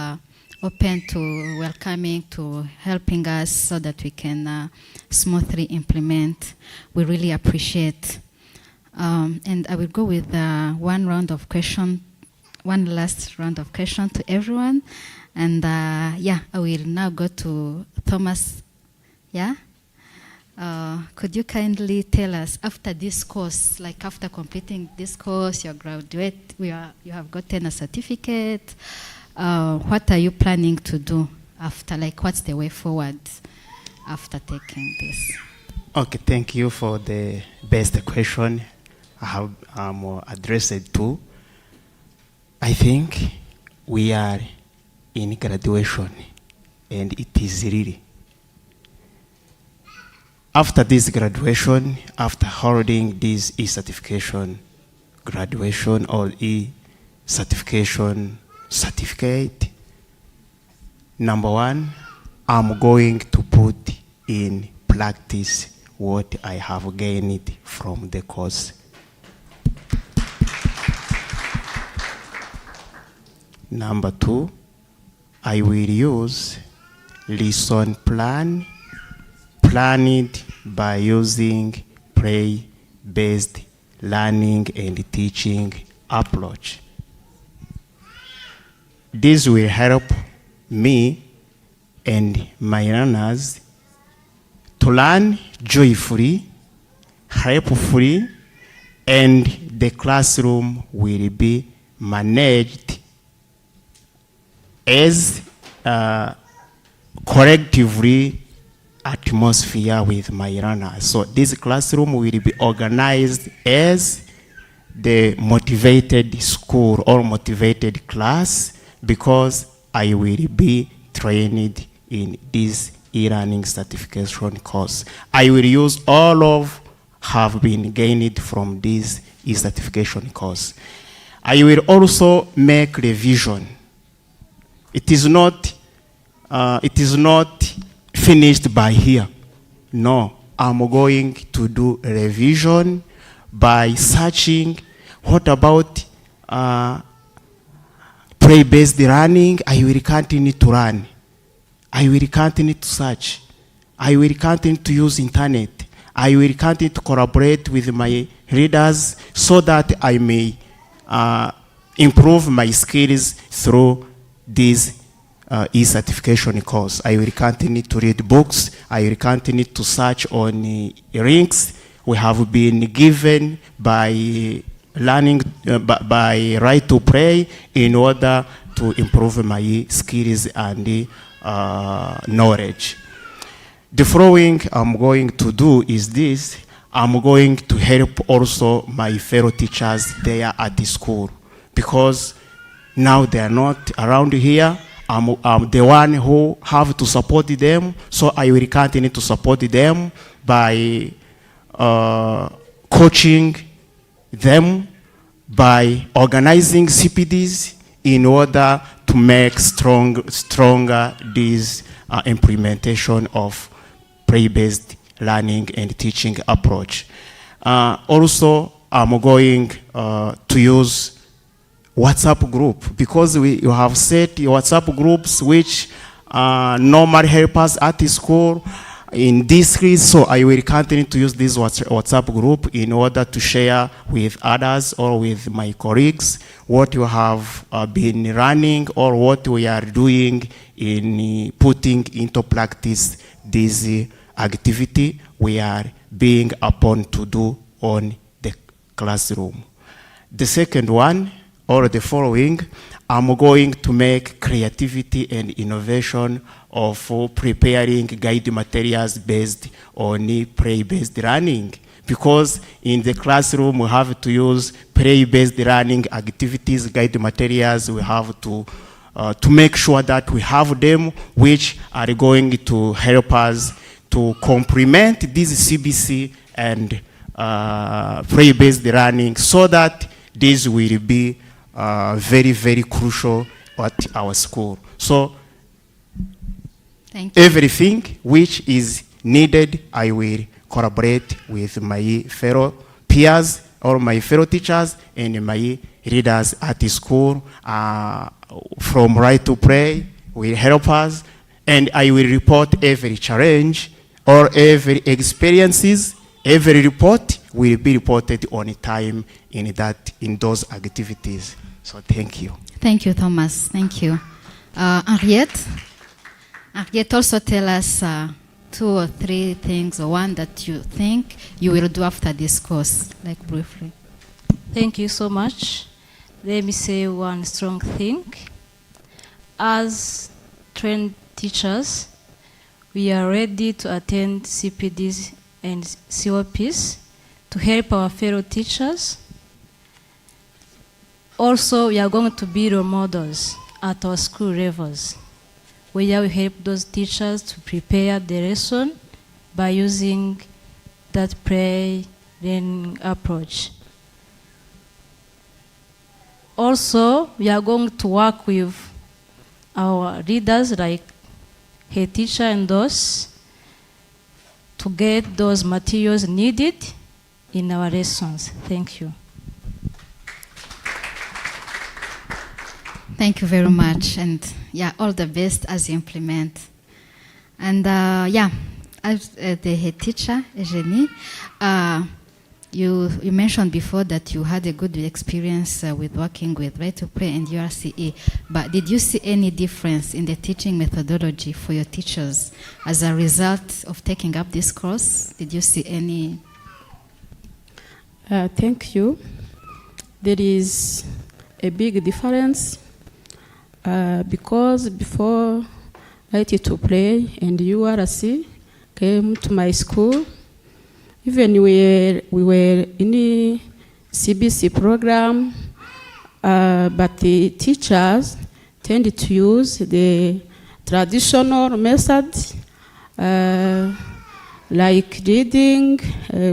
open to welcoming, to helping us so that we can smoothly implement. We really appreciate. And I will go with one last round of question to everyone. And I will now go to Thomas. Yeah? Could you kindly tell us, after this course, like after completing this course, you have gotten a certificate, what are you planning to do after? Like, what's the way forward after taking this? Okay, thank you for the best question I have addressed to. I think we are in graduation, and it is really After this graduation, after holding this e-certification graduation or e-certification certificate, number one, I'm going to put in practice what I have gained from the course. Number two, I will use lesson plan planned by using play-based learning and teaching approach. This will help me and my learners to learn joyfully, helpfully, and the classroom will be managed as collectively atmosphere with my learners. So this classroom will be organized as the motivated school or motivated class, because I will be trained in this e-learning certification course. I will use all of have been gained from this e-certification course. I will also make revision. It is not finished by here. No, I'm going to do a revision by searching what about play-based learning. I will continue to run. I will continue to search. I will continue to use internet. I will continue to collaborate with my readers so that I may improve my skills through this e-certification course. I will continue to read books. I will continue to search on links we have been given by learning by Right to Play in order to improve my skills and knowledge. The following I'm going to do is this. I'm going to help also my fellow teachers there at the school, because now they are not around here. I'm the one who have to support them, so I will continue to support them by coaching them, by organizing CPDs in order to make stronger this implementation of play-based learning and teaching approach. Also, I'm going to use WhatsApp group, because you have set WhatsApp groups which normally help us at the school in districts. So I will continue to use this WhatsApp group in order to share with others or with my colleagues what you have been running or what we are doing in putting into practice this activity we are being upon to do on the classroom. The second one, or the following, I'm going to make creativity and innovation of preparing guide materials based on play-based learning. Because in the classroom we have to use play-based learning activities, guide materials. We have to make sure that we have them, which are going to help us to complement this CBC and play-based learning, so that this will be very, very crucial at our school. So Thank you. everything which is needed, I will collaborate with my fellow peers or my fellow teachers and my readers at the school. From Right to Play will help us, and I will report every challenge or every experiences. Every report will be reported on time in those activities. So thank you. Thank you, Thomas. Thank you. Henriette? Henriette, also tell us 2 or 3 things, or one that you think you will do after this course, like briefly. Thank you so much. Let me say one strong thing. As trained teachers, we are ready to attend CPDs and COPs to help our fellow teachers. Also, we are going to be role models at our school levels, where we help those teachers to prepare the lesson by using that play learning approach. Also, we are going to work with our leaders like head teacher and those to get those materials needed in our lessons. Thank you. Thank you very much, and yeah, all the best as you implement. And yeah, as the head teacher, Eugenie, you mentioned before that you had a good experience with working with Right to Play and URCE, but did you see any difference in the teaching methodology for your teachers as a result of taking up this course? Did you see any? Thank you. There is a big difference because before Right to Play and URC came to my school, even we were in a CBC program, but the teachers tended to use the traditional methods like reading,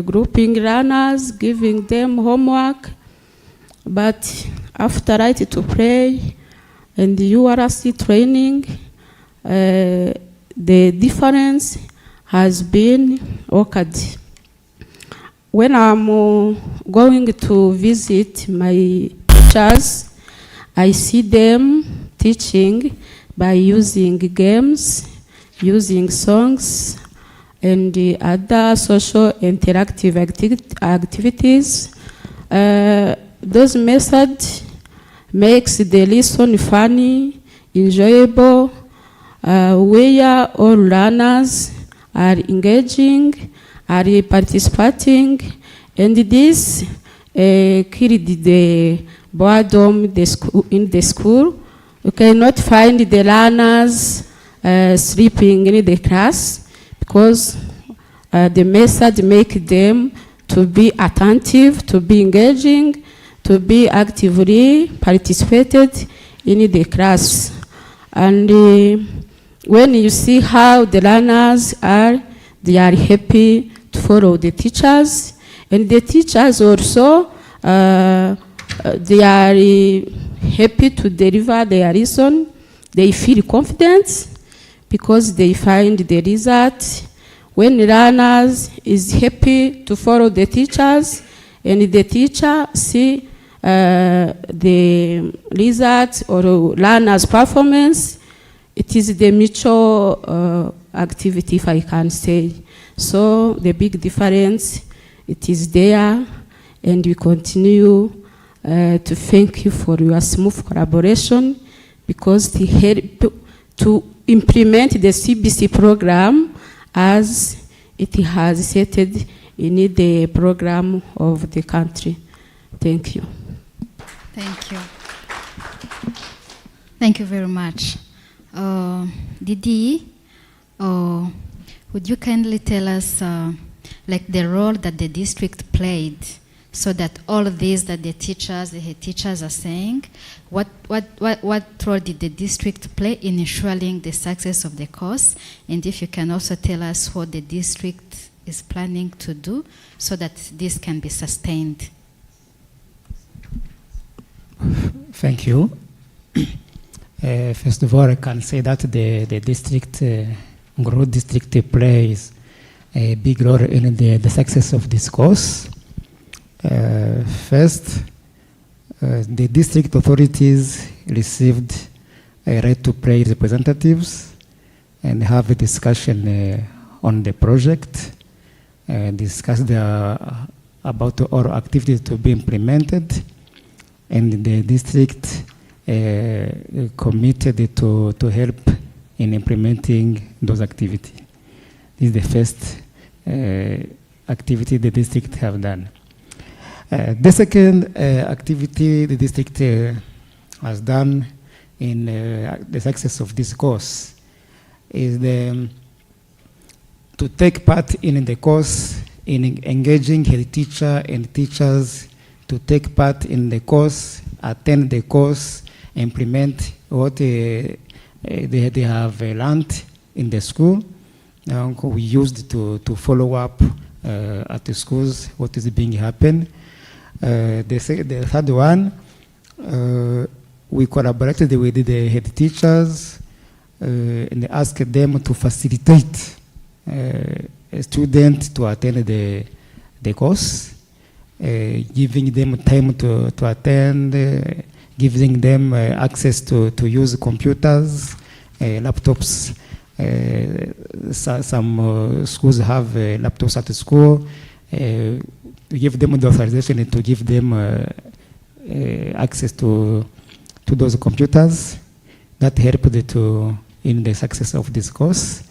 grouping learners, giving them homework. But after Right to Play and the URC training, the difference has been occurred. When I'm going to visit my teachers, I see them teaching by using games, using songs, and the other social interactive activities. Those methods makes the lesson funny, enjoyable, where all learners are engaging, are participating, and this killed the boredom in the school. You cannot find the learners sleeping in the class because the method make them to be attentive, to be engaging, to be actively participated in the class. And when you see how the learners are, they are happy to follow the teachers, and the teachers also they are happy to deliver their lesson. They feel confident because they find the result. When learners is happy to follow the teachers, and the teacher see the result or learners' performance, it is the mutual activity, if I can say. So the big difference, it is there, and we continue to thank you for your smooth collaboration, because to help to implement the CBC program as it has stated in the program of the country. Thank you. Thank you. Thank you very much. Didi, would you kindly tell us like the role that the district played, so that all of these that the head teachers are saying, what role did the district play in ensuring the success of the course? And if you can also tell us what the district is planning to do so that this can be sustained. Thank you. First of all, I can say that the district, Nguru district plays a big role in the success of this course. First, the district authorities received a right to play representatives and have a discussion on the project, discuss about all activities to be implemented, and the district committed to help in implementing those activities. This is the first activity the district have done. The second activity the district has done in the success of this course is to take part in the course in engaging head teacher and teachers to take part in the course, attend the course, implement what they have learned in the school, we used to follow up at the schools what is being happen. The third one, we collaborated with the head teachers and asked them to facilitate a student to attend the course, giving them time to attend, giving them access to use computers, laptops. Some schools have laptops at the school. To give them the authorization and to give them access to those computers. That helped in the success of this course.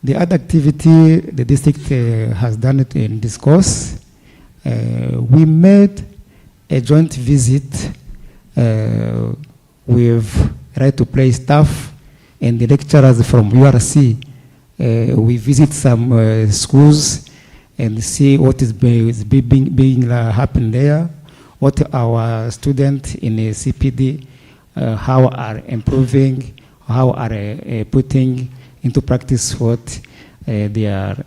The other activity the district has done it in this course, we made a joint visit with Right to Play staff and the lecturers from URC. We visit some schools and see what is being happen there, what our students in a CPD, how are improving, how are putting into practice what they are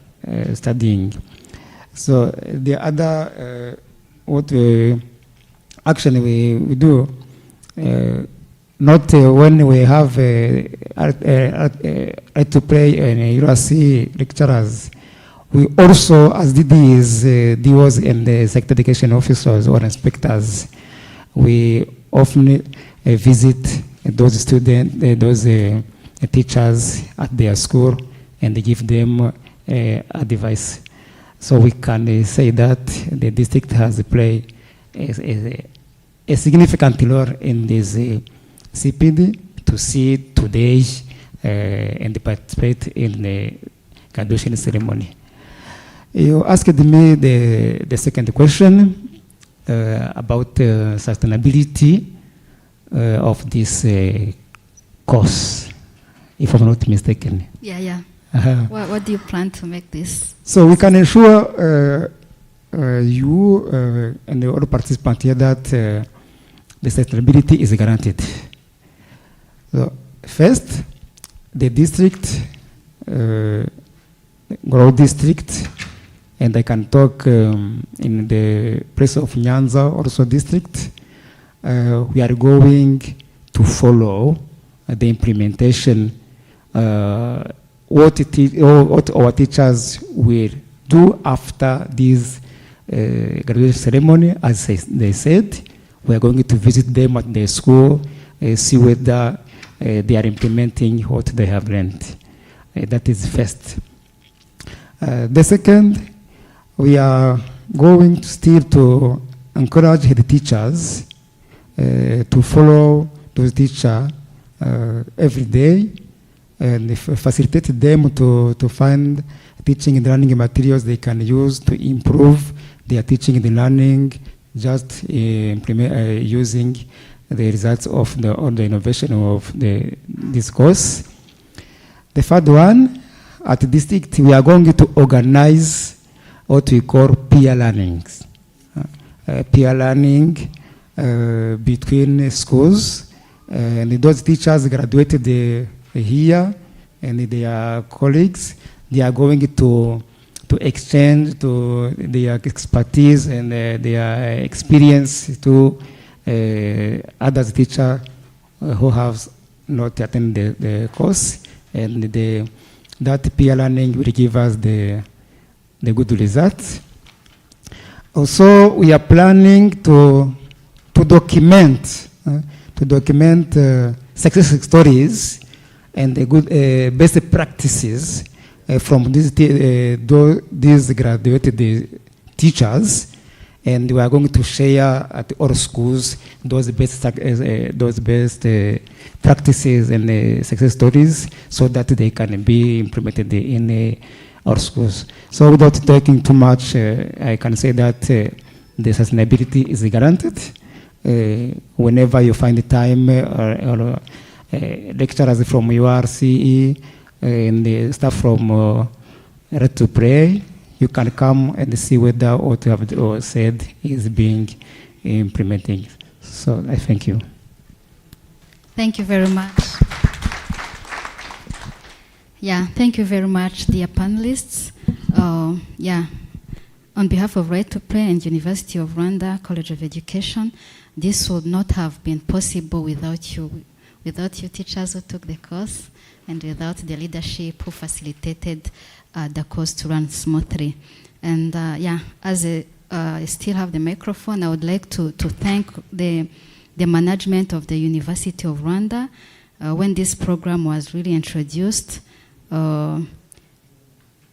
studying. So the other action we do, not when we have to play and URC lecturers, we also, as DOs and the sector education officers or inspectors, we often visit those students, those teachers at their school and give them advice. So we can say that the district has played a significant role in this CPD to see today and participate in the graduation ceremony. You asked me the second question about sustainability of this course, if I'm not mistaken. Yeah. What do you plan to make this? So we can ensure you and the other participants here that the sustainability is guaranteed. So first, the district, Grow district, and I can talk in the place of Nyanza, also district, we are going to follow the implementation, what our teachers will do after this graduation ceremony. As they said, we are going to visit them at their school, see whether they are implementing what they have learned. That is first. The second, we are going still to encourage the teachers to follow those teachers every day and facilitate them to find teaching and learning materials they can use to improve their teaching and learning, just using the results of the innovation of this course. The third one, at the district, we are going to organize what we call peer learnings. Peer learning between schools, and those teachers graduated here, and their colleagues, they are going to exchange to their expertise and their experience to other teachers who have not attended the course, and that peer learning will give us the good results. Also, we are planning to document success stories and the good best practices from these graduated teachers, and we are going to share at all schools those best practices and success stories, so that they can be implemented in our schools. So without talking too much, I can say that the sustainability is guaranteed. Whenever you find the time, or lecturers from URCE and the staff from Right to Play, you can come and see whether what you have said is being implemented. So I thank you. Thank you very much. Yeah, thank you very much, dear panelists. On behalf of Right to Play and University of Rwanda College of Education, this would not have been possible without you teachers who took the course, and without the leadership who facilitated the course to run smoothly. And as I still have the microphone, I would like to thank the management of the University of Rwanda. When this program was really introduced,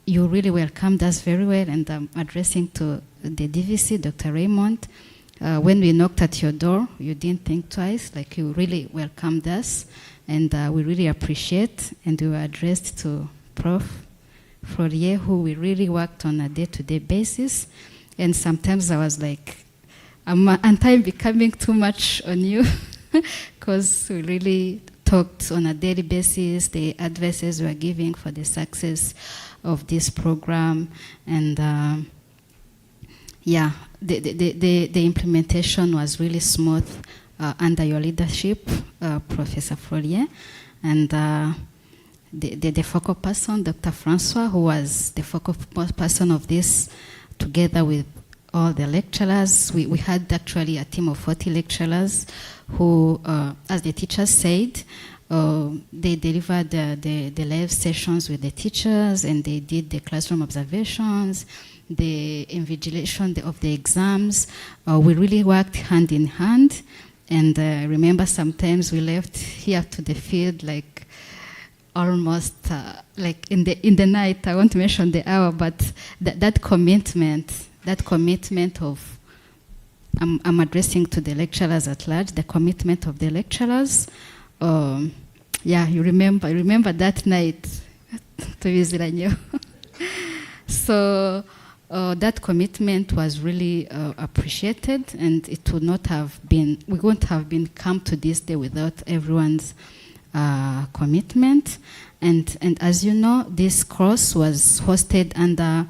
you really welcomed us very well, and I'm addressing to the DVC, Dr. Raymond. When we knocked at your door, you didn't think twice, like you really welcomed us, and we really appreciate, and we were addressed to Prof. Florier, who we really worked on a day-to-day basis, and sometimes I was like, aren't I becoming too much on you? Because we really talked on a daily basis, the advices we are giving for the success of this program, and the implementation was really smooth under your leadership, Professor Florier, and the focal person, Dr. Francois, who was the focal person of this, together with all the lecturers. We had actually a team of 40 lecturers who, as the teachers said, they delivered the live sessions with the teachers, and they did the classroom observations, the invigilation of the exams. We really worked hand in hand, and I remember sometimes we left here to the field like almost like in the night. I won't mention the hour, but that commitment of, I'm addressing to the lecturers at large, the commitment of the lecturers. You remember that night to Israel. So that commitment was really appreciated, and it would not have been, we wouldn't have been come to this day without everyone's commitment. And as you know, this course was hosted under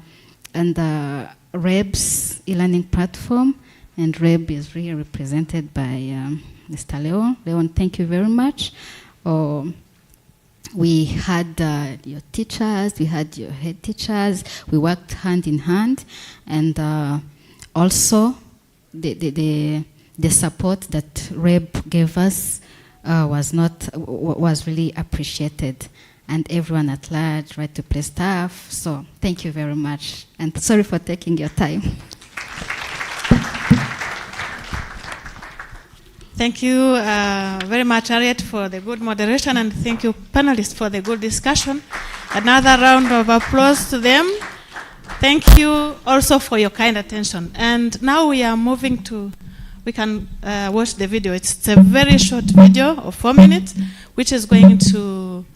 REB's e-learning platform, and REB is really represented by Mr. Leon. Leon, thank you very much. We had your teachers, we had your head teachers, we worked hand in hand, and also the support that REB gave us was really appreciated, and everyone at large, Right to Play staff. So thank you very much, and sorry for taking your time. Thank you very much, Harriet, for the good moderation, and thank you, panelists, for the good discussion. Another round of applause to them. Thank you also for your kind attention. And now we are moving to, we can watch the video. It's a very short video of 4 minutes, which is going to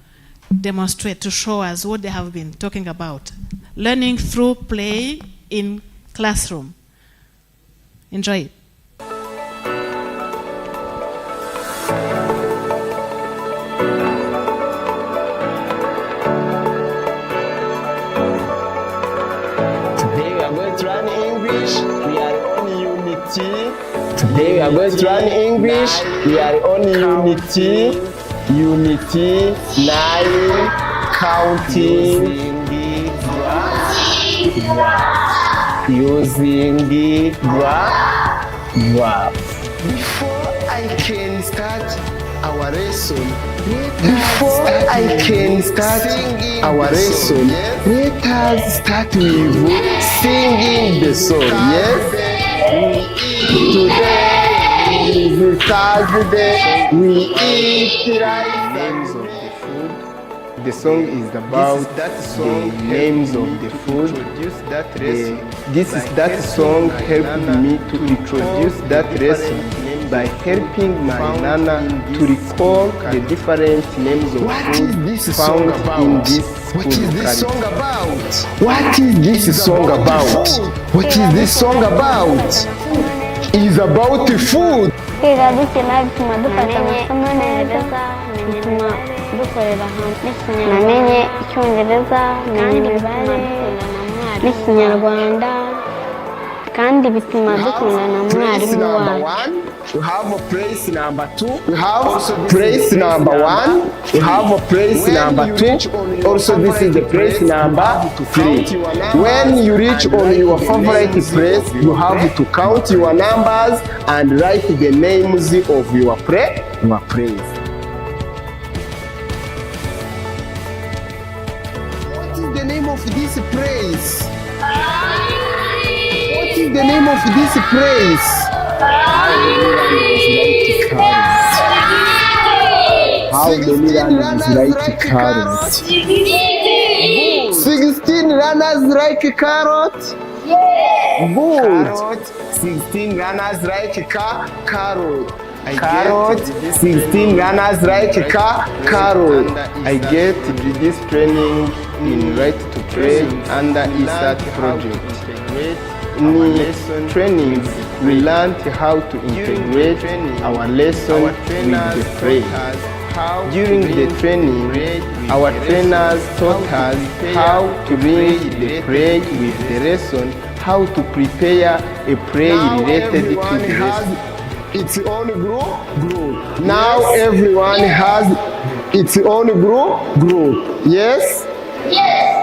demonstrate, to show us what they have been talking about. Learning through play in classroom. Enjoy it. Today we are going to learn English. We are on Unity 9, counting, using the verb. Before I can start our lesson, let us start with singing the song. Yes. Today is Thursday. We eat rice. Names of the food. The song is about the names of the food. That song helped me to introduce that lesson by helping my nana to recall the different names of food found in this food. What is this song about? What is this song about? What is this song about? It's about food. Kwiga dukina bituma dufata amasomo neza, bituma dukorera hamwe. Namenye Icyongereza, namenye imibare n'ikinyarwanda, kandi bituma dukundana na mwarimu wacu. We have a place number 2. We have place number 1. We have a place number 2. Also, this is the place number 3. When you reach on your favorite place, you have to count your numbers and write the names of your place. What is the name of this place? What is the name of this place? How many runners like carrots? 16 runners like carrot? Good. 16 runners like carrot. Carrot. 16 runners like carrot. I get this training in right to pray under ISAT project. In trainings, we learned how to integrate our lesson with the prayer. During the training, our trainers taught us how to link the prayer with the lesson, how to prepare a prayer related to the lesson. Its own group. Now everyone has its own group. Yes? Yes.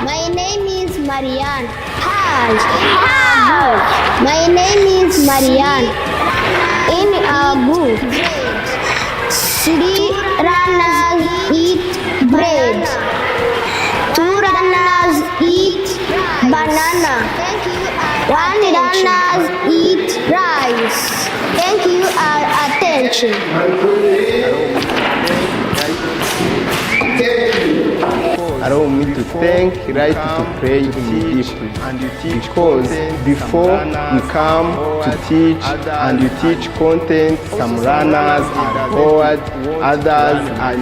My name is Marianne. Hi. My name is Marianne. In our group, 3 runners eat bread. 2 runners eat banana. 1 runner eat rice. Thank you for attention. Allow me to thank right to pray deeply, because before you come to teach and you teach content, some runners are bored, others are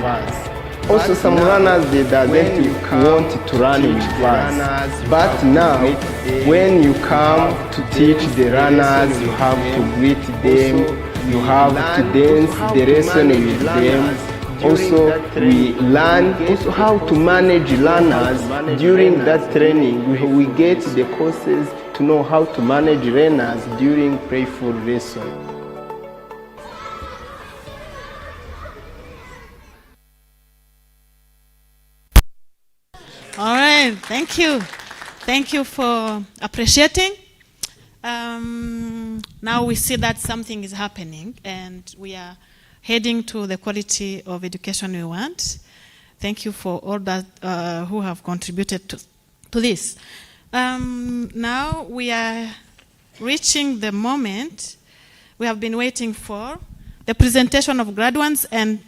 also some runners they doesn't want to run with us. But now when you come to teach the runners, you have to greet them, you have to dance the lesson with them. Also, we learn also how to manage learners. During that training, we get the courses to know how to manage learners during prayerful lesson. All right, thank you. Thank you for appreciating. Now we see that something is happening and we are heading to the quality of education we want. Thank you for all that who have contributed to this. Now we are reaching the moment we have been waiting for, the presentation of graduates and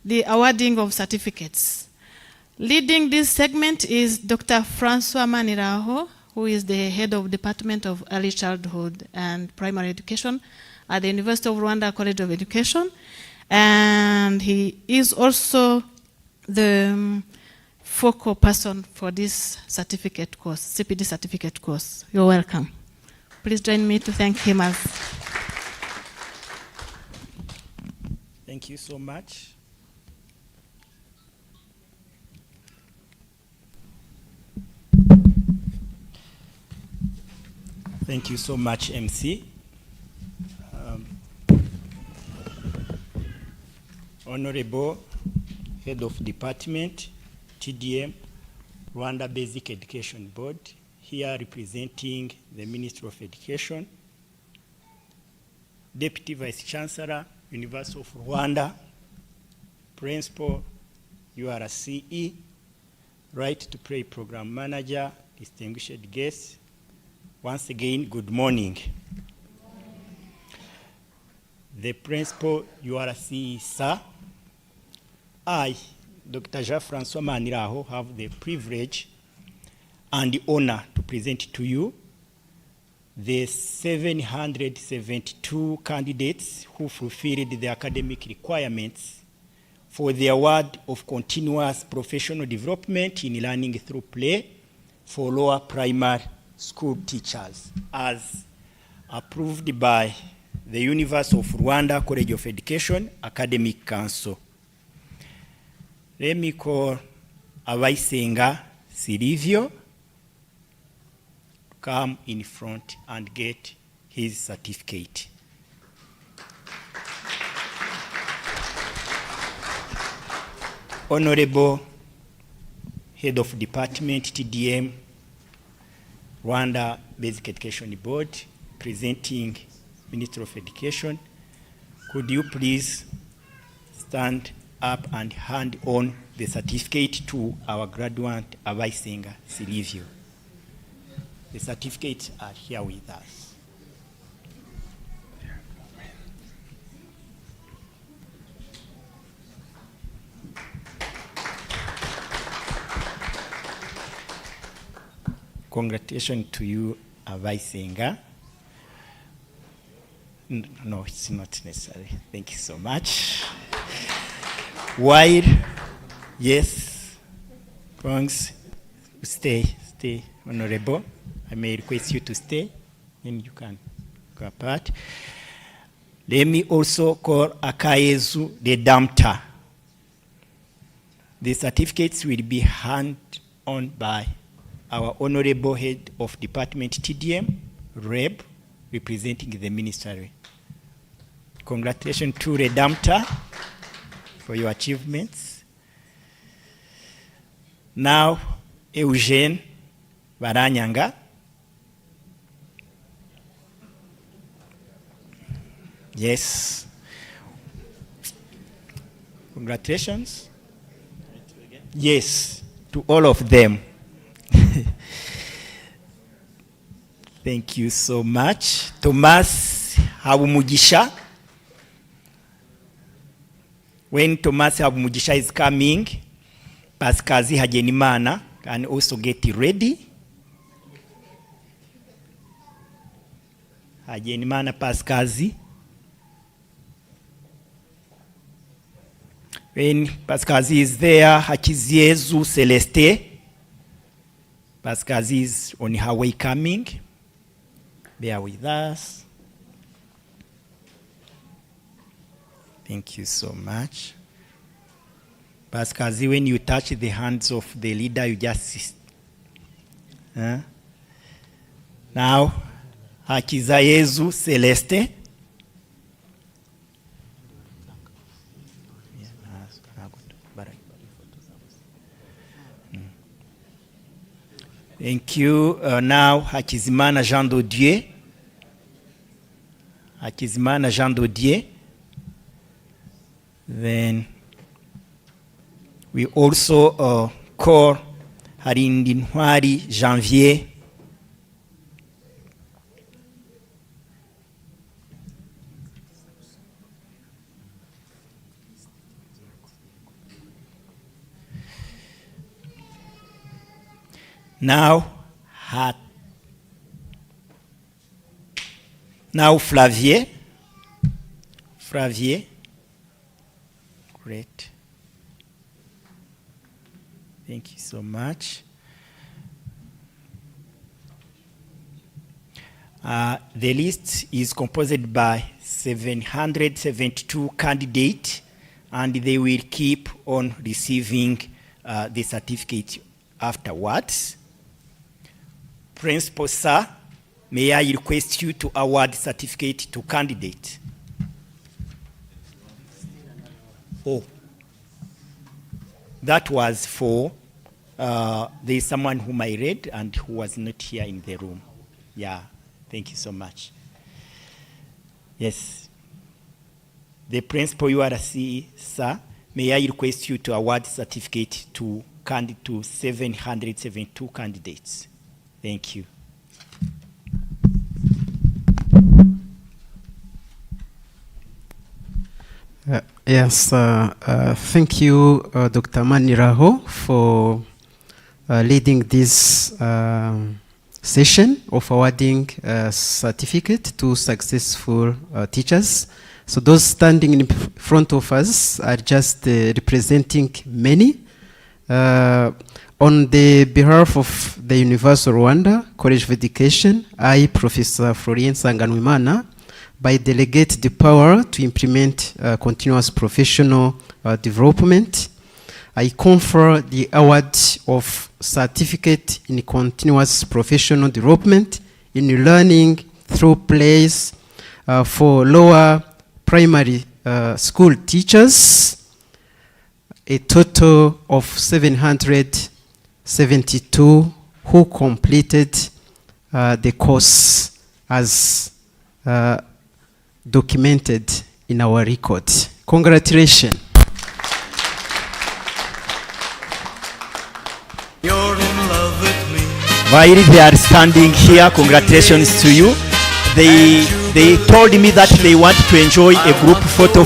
the awarding of certificates. Leading this segment is Dr. Francois Maniraho, who is the head of Department of Early Childhood and Primary Education at the University of Rwanda College of Education. And he is also the focal person for this certificate course, CPD certificate course. You're welcome. Please join me to thank him. Thank you so much. Thank you so much, MC. Honorable Head of Department, TDM, Rwanda Basic Education Board, here representing the Ministry of Education, Deputy Vice Chancellor, University of Rwanda, Principal, URCE, Right to Pray Program Manager, distinguished guests. Once again, good morning. The Principal, URCE, sir. I, Dr. Jean-Francois Maniraho, have the privilege and the honor to present to you the 772 candidates who fulfilled the academic requirements for the award of continuous professional development in learning through play for lower primary school teachers as approved by the University of Rwanda College of Education Academic Council. Let me call Abaisenga Silivio to come in front and get his certificate. Honorable Head of Department, TDM, Rwanda Basic Education Board, presenting Minister of Education, could you please stand up and hand on the certificate to our graduate Abaisenga Silivio. The certificates are here with us. Congratulations to you, Abaisenga. No, it's not necessary. Thank you so much. While, yes, thanks, stay, Honorable. I may request you to stay, and you can go apart. Let me also call Akayezu the Damta. The certificates will be handed on by our Honorable Head of Department TDM, Reb, representing the Ministry. Congratulations to Redamta for your achievements. Now, Eugene Baranyanga. Yes. Congratulations. Yes, to all of them. Thank you so much. Thomas Habumugisha. When Thomas Habumugisha is coming, Pascazi Hajenimana can also get ready. Hajenimana Pascazi. When Pascazi is there, Hakiziezu Celeste. Pascazi is on her way coming. Bear with us. Thank you so much. Pascazi, when you touch the hands of the leader, you just Now, Hakizayezu Celeste. Thank you. Now, Hakizimana Jean Dodier. Hakizimana Jean Dodier. Then we also call Harindinwari Janvier. Now Flavier. Great. Thank you so much. The list is composed by 772 candidates, and they will keep on receiving the certificate afterwards. Principal Sir, may I request you to award certificate to candidate? Oh, that was for, there is someone whom I read and who was not here in the room. Yeah, thank you so much. Yes. The Principal URC, Sir, may I request you to award certificate to 772 candidates. Thank you. Yes, thank you, Dr. Maniraho, for leading this session of awarding certificate to successful teachers. So those standing in front of us are just representing many On the behalf of the University of Rwanda College of Education, I, Professor Florien Sanganwimana, by delegate the power to implement continuous professional development, I confer the award of Certificate in Continuous Professional Development in Learning Through Plays for lower primary school teachers, a total of 772 who completed the course as documented in our record. Congratulations. While they are standing here, congratulations to you. They told me that they want to enjoy a group photo.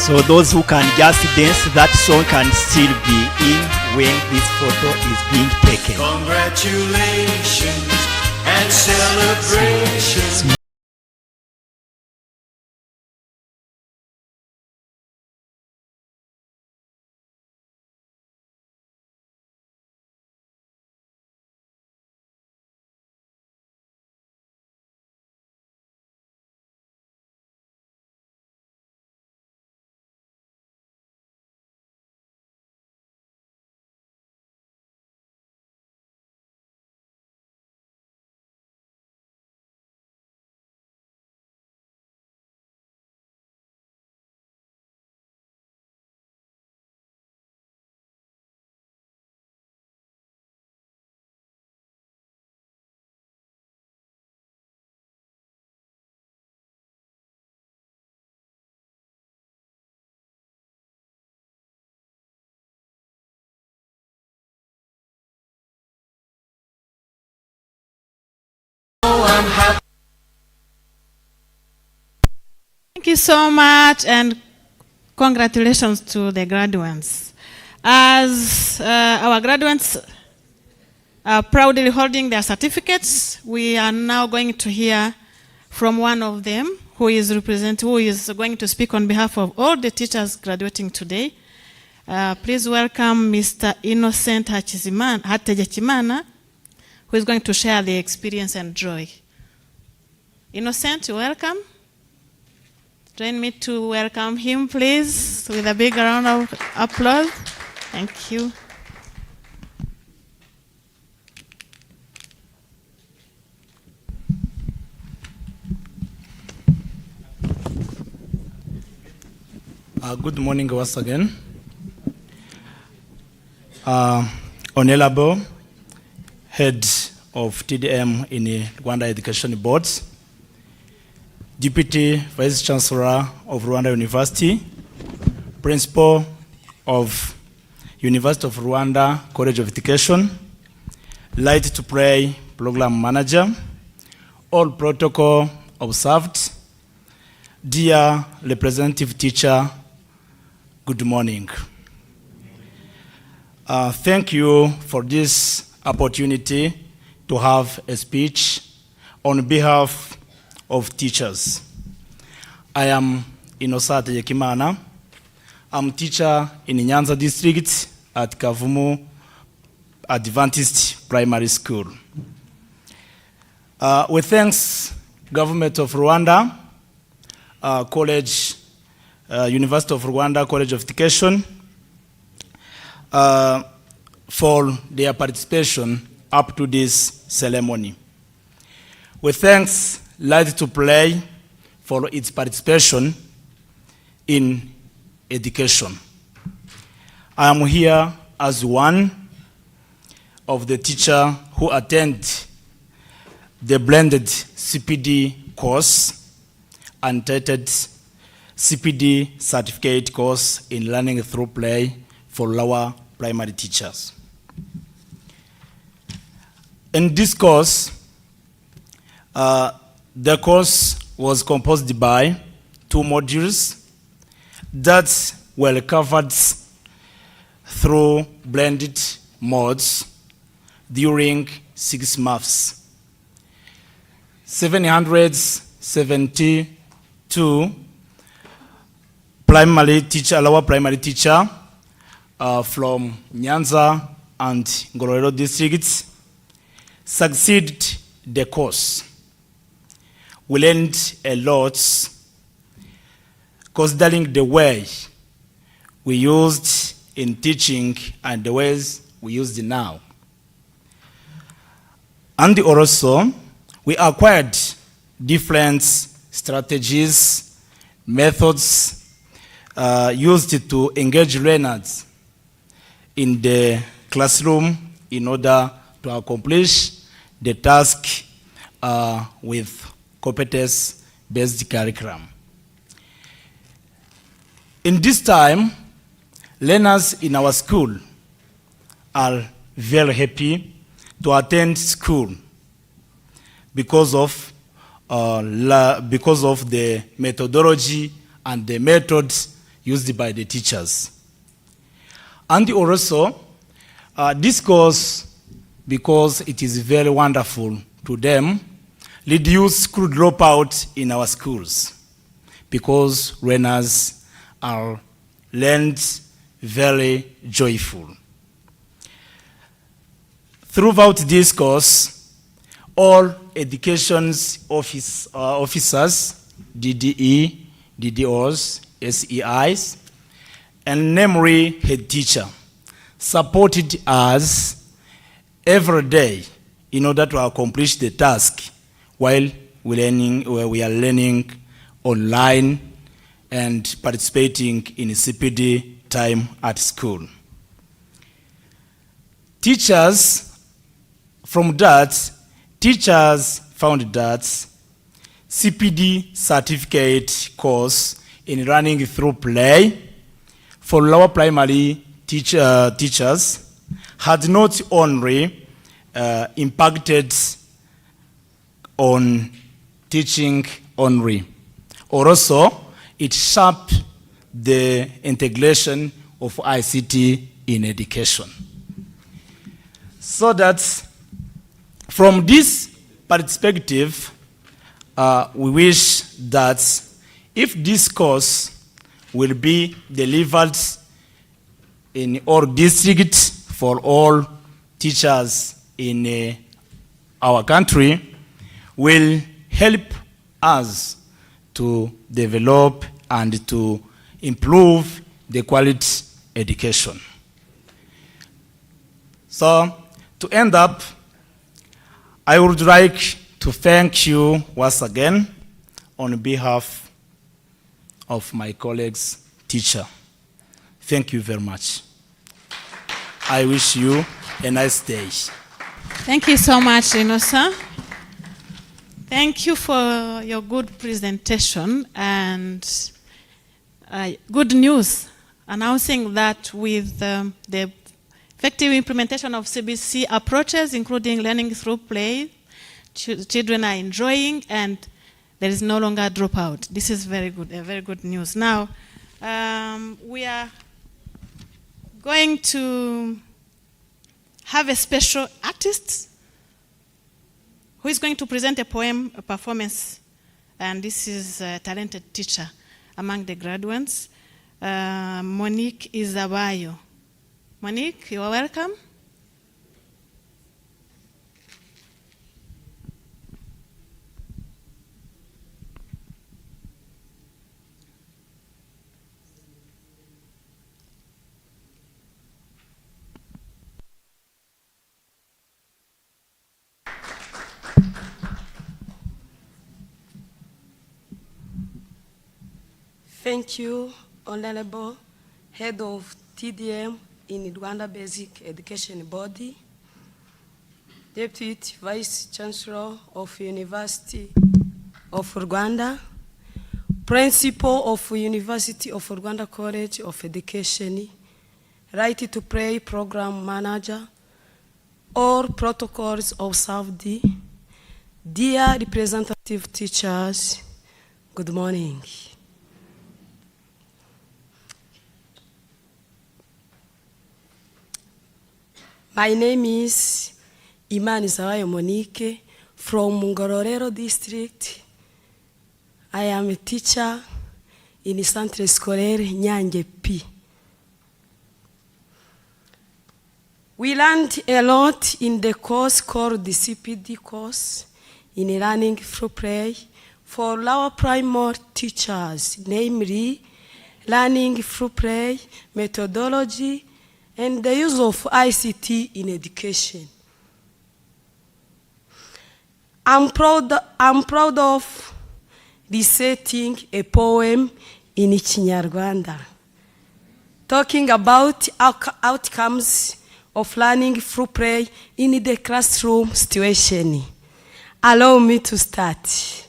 So those who can just dance that song can still be in when this photo is being taken. Congratulations and celebrations. Thank you so much, and congratulations to the graduates. As our graduates are proudly holding their certificates, we are now going to hear from one of them who is going to speak on behalf of all the teachers graduating today. Please welcome Mr. Innocent Hatejekimana, who is going to share the experience and joy. Innocent, welcome. Join me to welcome him, please, with a big round of applause. Thank you. Good morning once again. Honorable Head of TDM in the Rwanda Education Boards, Deputy Vice Chancellor of Rwanda University, Principal of University of Rwanda College of Education, Light to Play Program Manager, all protocol observed. Dear representative teacher, good morning. Thank you for this opportunity to have a speech on behalf of teachers. I am Inosate Yekimana. I'm teacher in Nyanza district at Kavumu Adventist Primary School. We thanks government of Rwanda, University of Rwanda College of Education for their participation up to this ceremony. We thanks Light to Play for its participation in education. I am here as one of the teacher who attend the blended CPD course entitled CPD Certificate course in learning through play for lower primary teachers. In this course, the course was composed by 2 modules that were covered through blended modes during 6 months. 772 primary teacher, lower primary teacher from Nyanza and Ngororero districts succeeded the course. We learned a lot considering the way we used in teaching and the ways we use it now. And also, we acquired different strategies, methods used to engage learners in the classroom in order to accomplish the task with competence-based curriculum. In this time, learners in our school are very happy to attend school because of the methodology and the methods used by the teachers. And also, this course, because it is very wonderful to them, reduce school dropout in our schools because learners are learned very joyful. Throughout this course, all education's officers, DDE, DDOs, SEIs, and namely head teacher, supported us every day in order to accomplish the task while we are learning online and participating in CPD time at school. Teachers found that CPD certificate course in running through play for lower primary teachers had not only impacted on teaching only, also it shaped the integration of ICT in education. So that from this perspective, we wish that if this course will be delivered in all districts for all teachers in our country, will help us to develop and to improve the quality education. So, to end up, I would like to thank you once again on behalf of my colleagues, teacher. Thank you very much. I wish you a nice day. Thank you so much, Inosa. Thank you for your good presentation and good news announcing that with the effective implementation of CBC approaches, including learning through play, children are enjoying and there is no longer dropout. This is very good news. Now, we are going to have a special artist who is going to present a poem, a performance, and this is a talented teacher among the graduates, Monique Izabayo. Monique, you are welcome. Thank you, Honorable Head of TDM in Rwanda Basic Education Body, Deputy Vice Chancellor of University of Rwanda, Principal of University of Rwanda College of Education, Right to Play Program Manager, all protocols observed. Dear representative teachers, good morning. My name is Imani Zawayo Monique from Ngororero district. I am a teacher in Centre Scolaire Nyange P. We learned a lot in the course called the CPD course in learning through play for our primary teachers, namely learning through play, methodology, and the use of ICT in education. I'm proud of reciting a poem in Kinyarwanda, talking about outcomes of learning through play in the classroom situation. Allow me to start.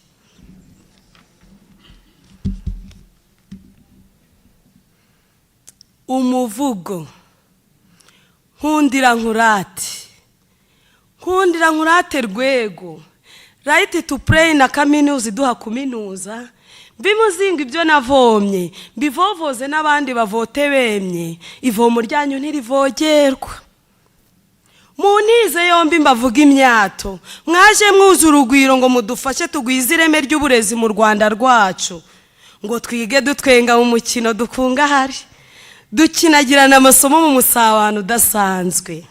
Umuvugo. Nkundira nkurate rwego, right to play na kaminuza iduha kuminuza, bimuzinga ibyo navomye, bivovoze n'abandi bavote bemye, ivomo ryanyu ntirivogerwa. Munize yombi mbavuga imyato, mwaje mwuzu urugwiro ngo mudufashe tugwize ireme ry'uburezi mu Rwanda rwacu, ngo twige dutwenga mu mukino dukungahari, dukinagirana amasomo mu musabano udasanzwe.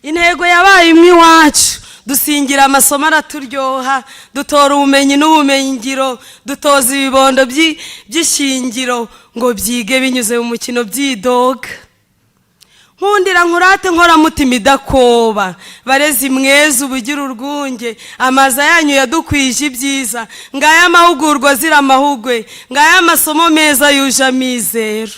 Intego yabaye imwe iwacu, dusingira amasomo araturyoha, dutora ubumenyi n'ubumenyi ngiro, dutoza ibibondo by'ishingiro ngo byige binyuze mu mukino byidoga. Nkundira nkurate nkora mutima idakoba, barezi mweza ubugira urwunge, amaza yanyu yadukwije ibyiza, ngaya amahugurwa zira amahugwe, ngaya amasomo meza yuje amizero.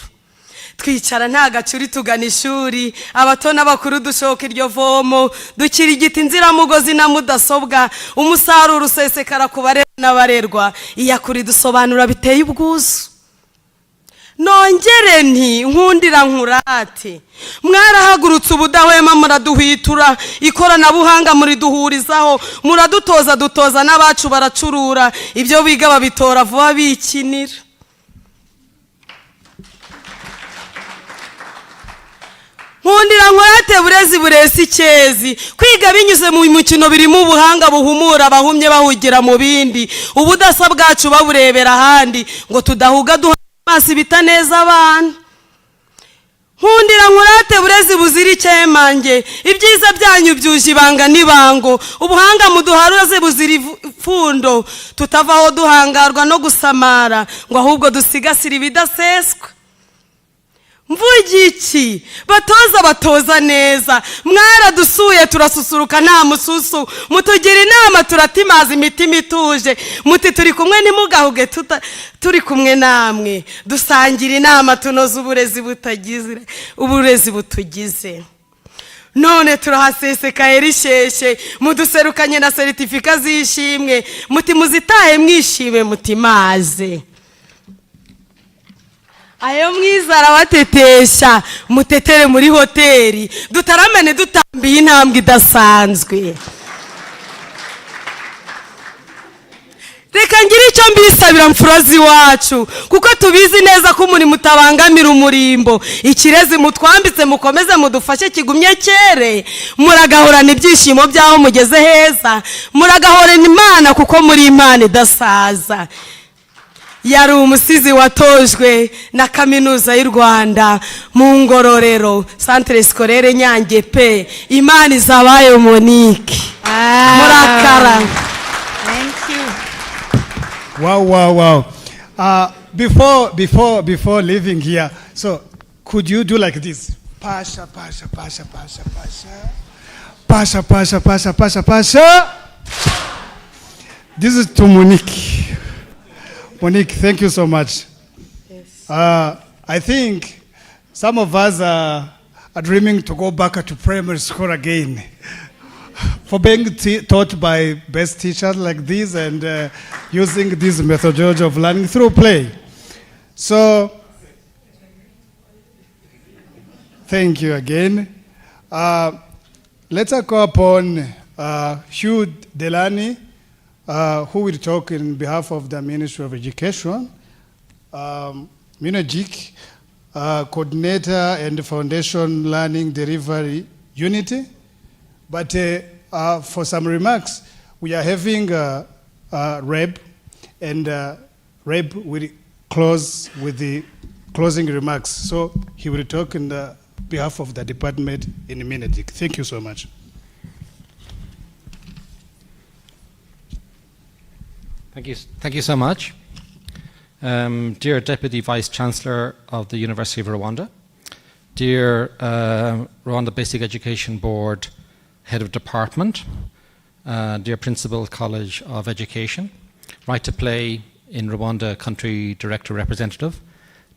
Twicara nta gacuri tugana ishuri, abato n'abakuru dushoka iryo vomo, dukira igiti nziramugozi na mudasobwa, umusaruro usesekara ku barera n'abarerwa, iyakuri dusobanura biteye ubwuzu. Nongere nti nkundira nkurate, mwarahagurutse ubudahwema muraduhwitura, ikoranabuhanga muriduhurizaho, muradutoza dutoza n'abacu baracurura, ibyo biga babitora vuba bikinira. Nkundira nkurate burezi buresi icyezi, kwiga binyuze mu mukino birimo ubuhanga buhumura abahumye bahugira mu bindi, ubudasa bwacu baburebera ahandi, ngo tudahuga amazi bitaneza abana. Nkundira nkurate burezi buzira icyemange, ibyiza byanyu byuje ibanga n'ibango, ubuhanga muduharuze buzira ipfundo, tutavaho duhangarwa no gusamara, ngo ahubwo dusigasire ibidaseswa. Mvugiki batoza neza, mwaradusuye turasusuruka nta mususu, mutugira inama turatimaza imitima ituje, muti turi kumwe ntimugahuge turi kumwe namwe, dusangira inama tunoza uburezi butugize. none turahasesekaye risheshe muduserukanye na seritifika z'ishimwe muti muzitahe mwishime mutimaze ayo mwiza arabatetesha mutetere muri hoteli dutaramane dutambiye intambwe idasanzwe reka ngire icyo mbisabira mfurazi wacu kuko tubizi neza ko muri mutabangamira umurimbo ikirezi mutwambitse mukomeze mudufashe kigumye cyere muragahorana ibyishimo byaho mugeze heza muragahorana imana kuko muri imana idasaza yari umusizi watojwe na kaminuza y'u Rwanda mu Ngororero Centre Scolaire Nyange pe imana izabaye Monique murakara. Thank you. Wow. Before leaving here, so could you do like this? Pasha. This is to Monique. Monique, thank you so much. Yes. I think some of us are dreaming to go back to primary school again. For being taught by best teachers like this and using this methodology of learning through play. So, thank you again. Let's call upon Hugh Delany, who will talk in behalf of the Ministry of Education, MINOGIC, Coordinator and Foundation Learning Delivery Unity. But for some remarks, we are having Reb, and Reb will close with the closing remarks. So he will talk in the behalf of the department in a minute. Thank you so much. Thank you so much. Dear Deputy Vice Chancellor of the University of Rwanda, dear Rwanda Basic Education Board Head of Department, dear Principal College of Education, Right to Play in Rwanda Country Director Representative,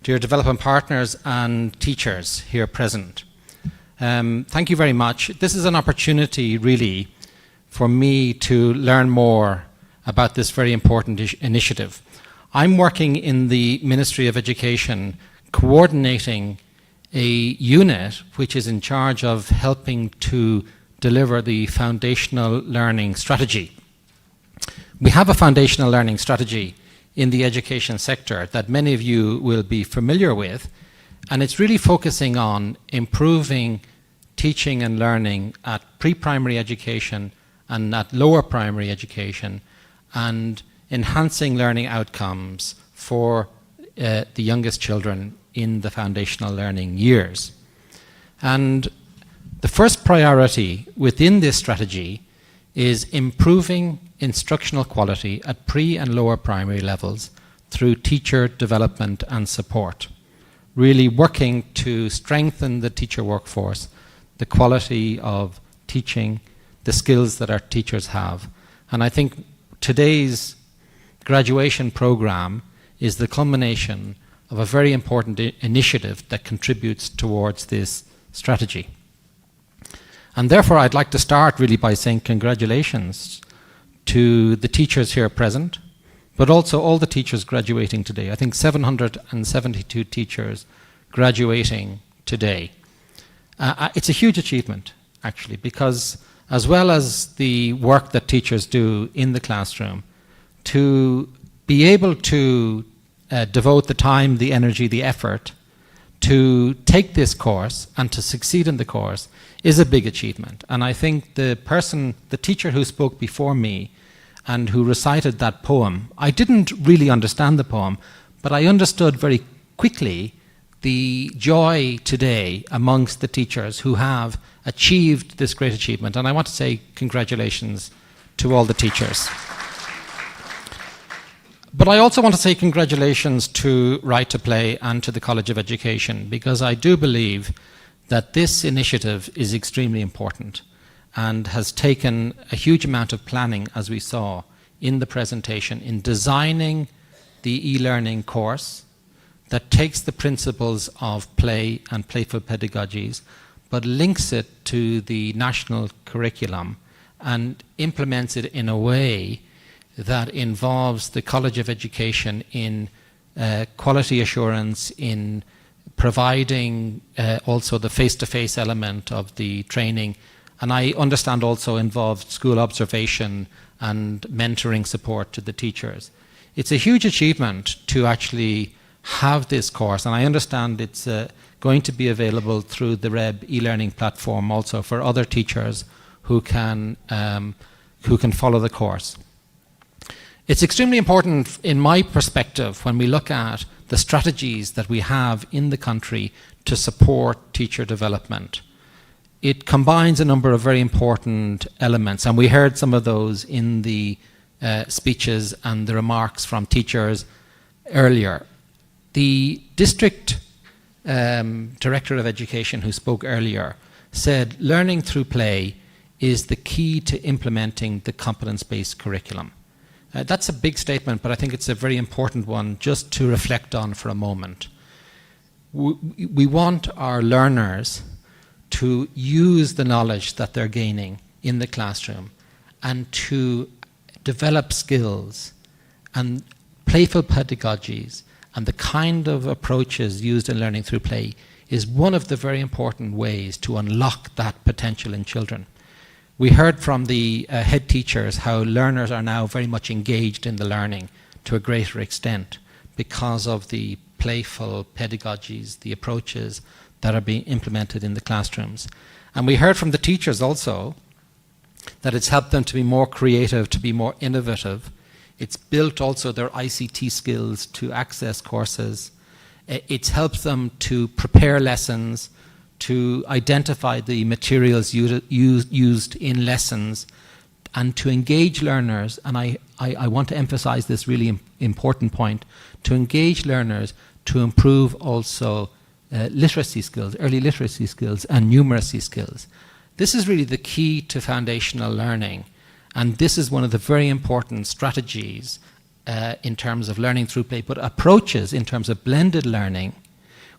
dear development partners and teachers here present. Thank you very much. This is an opportunity really for me to learn more about this very important initiative. I'm working in the Ministry of Education coordinating a unit which is in charge of helping to deliver the foundational learning strategy. We have a foundational learning strategy in the education sector that many of you will be familiar with, and it's really focusing on improving teaching and learning at pre-primary education and at lower primary education, and enhancing learning outcomes for the youngest children in the foundational learning years. And the first priority within this strategy is improving instructional quality at pre and lower primary levels through teacher development and support, really working to strengthen the teacher workforce, the quality of teaching, the skills that our teachers have. And I think today's graduation program is the culmination of a very important initiative that contributes towards this strategy. And therefore I'd like to start really by saying congratulations to the teachers here present, but also all the teachers graduating today. I think 772 teachers graduating today. It's a huge achievement, actually, because as well as the work that teachers do in the classroom, to be able to devote the time, the energy, the effort to take this course and to succeed in the course is a big achievement. And I think the teacher who spoke before me and who recited that poem, I didn't really understand the poem, but I understood very quickly the joy today amongst the teachers who have achieved this great achievement. And I want to say congratulations to all the teachers. But I also want to say congratulations to Right to Play and to the College of Education, because I do believe that this initiative is extremely important and has taken a huge amount of planning, as we saw in the presentation, in designing the e-learning course that takes the principles of play and playful pedagogies, but links it to the national curriculum and implements it in a way that involves the College of Education in quality assurance, in providing also the face-to-face element of the training, and I understand also involved school observation and mentoring support to the teachers. It's a huge achievement to actually have this course, and I understand it's going to be available through the REB e-learning platform also for other teachers who can follow the course. It's extremely important in my perspective when we look at the strategies that we have in the country to support teacher development. It combines a number of very important elements, and we heard some of those in the speeches and the remarks from teachers earlier. The district director of education who spoke earlier said learning through play is the key to implementing the competence-based curriculum. That's a big statement, but I think it's a very important one just to reflect on for a moment. We want our learners to use the knowledge that they're gaining in the classroom and to develop skills and playful pedagogies, and the kind of approaches used in learning through play is one of the very important ways to unlock that potential in children. We heard from the head teachers how learners are now very much engaged in the learning to a greater extent because of the playful pedagogies, the approaches that are being implemented in the classrooms. And we heard from the teachers also that it's helped them to be more creative, to be more innovative. It's built also their ICT skills to access courses. It's helped them to prepare lessons, to identify the materials used in lessons, and to engage learners, and I want to emphasize this really important point, to engage learners to improve also literacy skills, early literacy skills and numeracy skills. This is really the key to foundational learning, and this is one of the very important strategies in terms of learning through play, but approaches in terms of blended learning.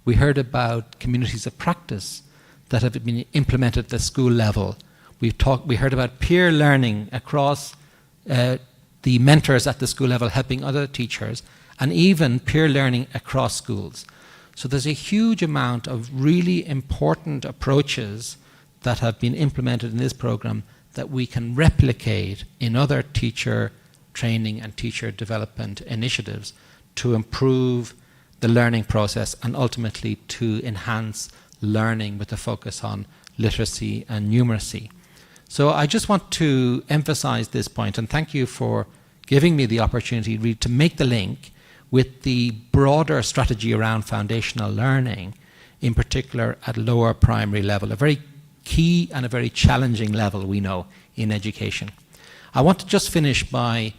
We heard about communities of practice that have been implemented at the school level. We heard about peer learning across the mentors at the school level helping other teachers, and even peer learning across schools. So there's a huge amount of really important approaches that have been implemented in this program that we can replicate in other teacher training and teacher development initiatives to improve the learning process and ultimately to enhance learning with a focus on literacy and numeracy. So I just want to emphasize this point, and thank you for giving me the opportunity really to make the link with the broader strategy around foundational learning, in particular at lower primary level, a very key and a very challenging level we know in education. I want to just finish by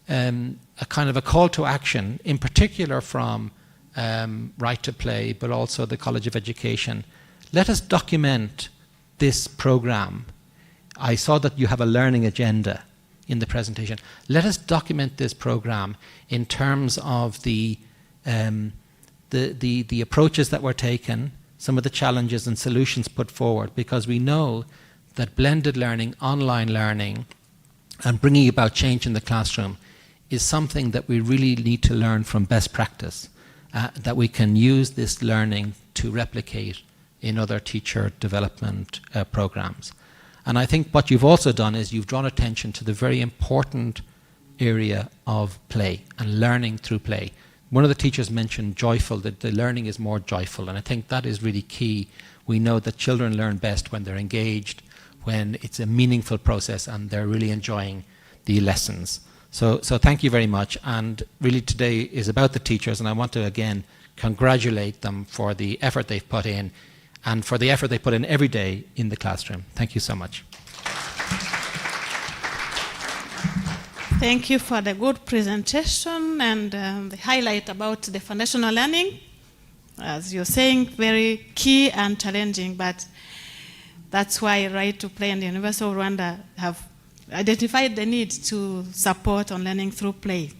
a kind of a call to action, in particular from Right to Play, but also the College of Education. Let us document this program. I saw that you have a learning agenda in the presentation. Let us document this program in terms of the approaches that were taken, some of the challenges and solutions put forward, because we know that blended learning, online learning, and bringing about change in the classroom is something that we really need to learn from best practice, that we can use this learning to replicate in other teacher development programs. And I think what you've also done is you've drawn attention to the very important area of play and learning through play. One of the teachers mentioned joyful, that the learning is more joyful, and I think that is really key. We know that children learn best when they're engaged, when it's a meaningful process and they're really enjoying the lessons. So thank you very much, and really today is about the teachers, and I want to again congratulate them for the effort they've put in and for the effort they put in every day in the classroom. Thank you so much. Thank you for the good presentation and the highlight about the foundational learning. As you're saying, very key and challenging, but that's why Right to Play and the University of Rwanda have identified the need to support on learning through play.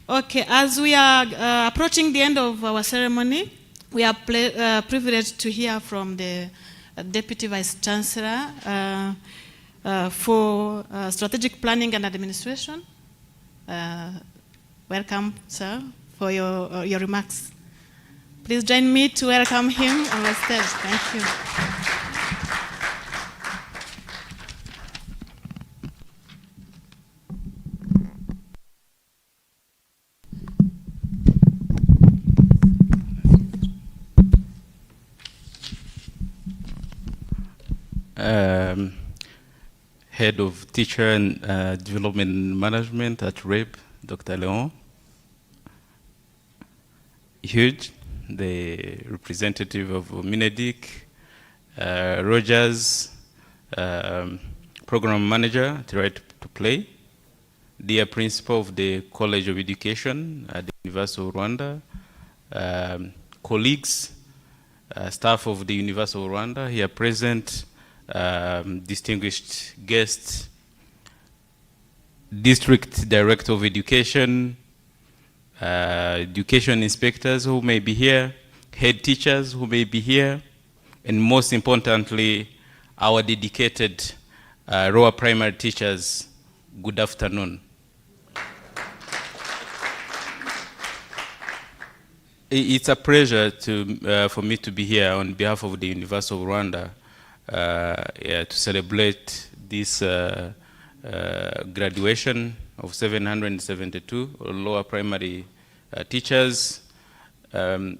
Okay, as we are approaching the end of our ceremony, we are privileged to hear from the Deputy Vice Chancellor for Strategic Planning and Administration. Welcome, sir, for your remarks. Please join me to welcome him on the stage. Thank you. Head of Teacher and Development Management at REB, Dr. Leon. Huge, the representative of Minedik, Rogers, Program Manager at Right to Play, dear Principal of the College of Education at the University of Rwanda, colleagues, staff of the University of Rwanda here present, distinguished guests, District Director of Education, education inspectors who may be here, head teachers who may be here, and most importantly, our dedicated Roa primary teachers, good afternoon. It's a pleasure for me to be here on behalf of the University of Rwanda to celebrate this graduation of 772 lower primary teachers. The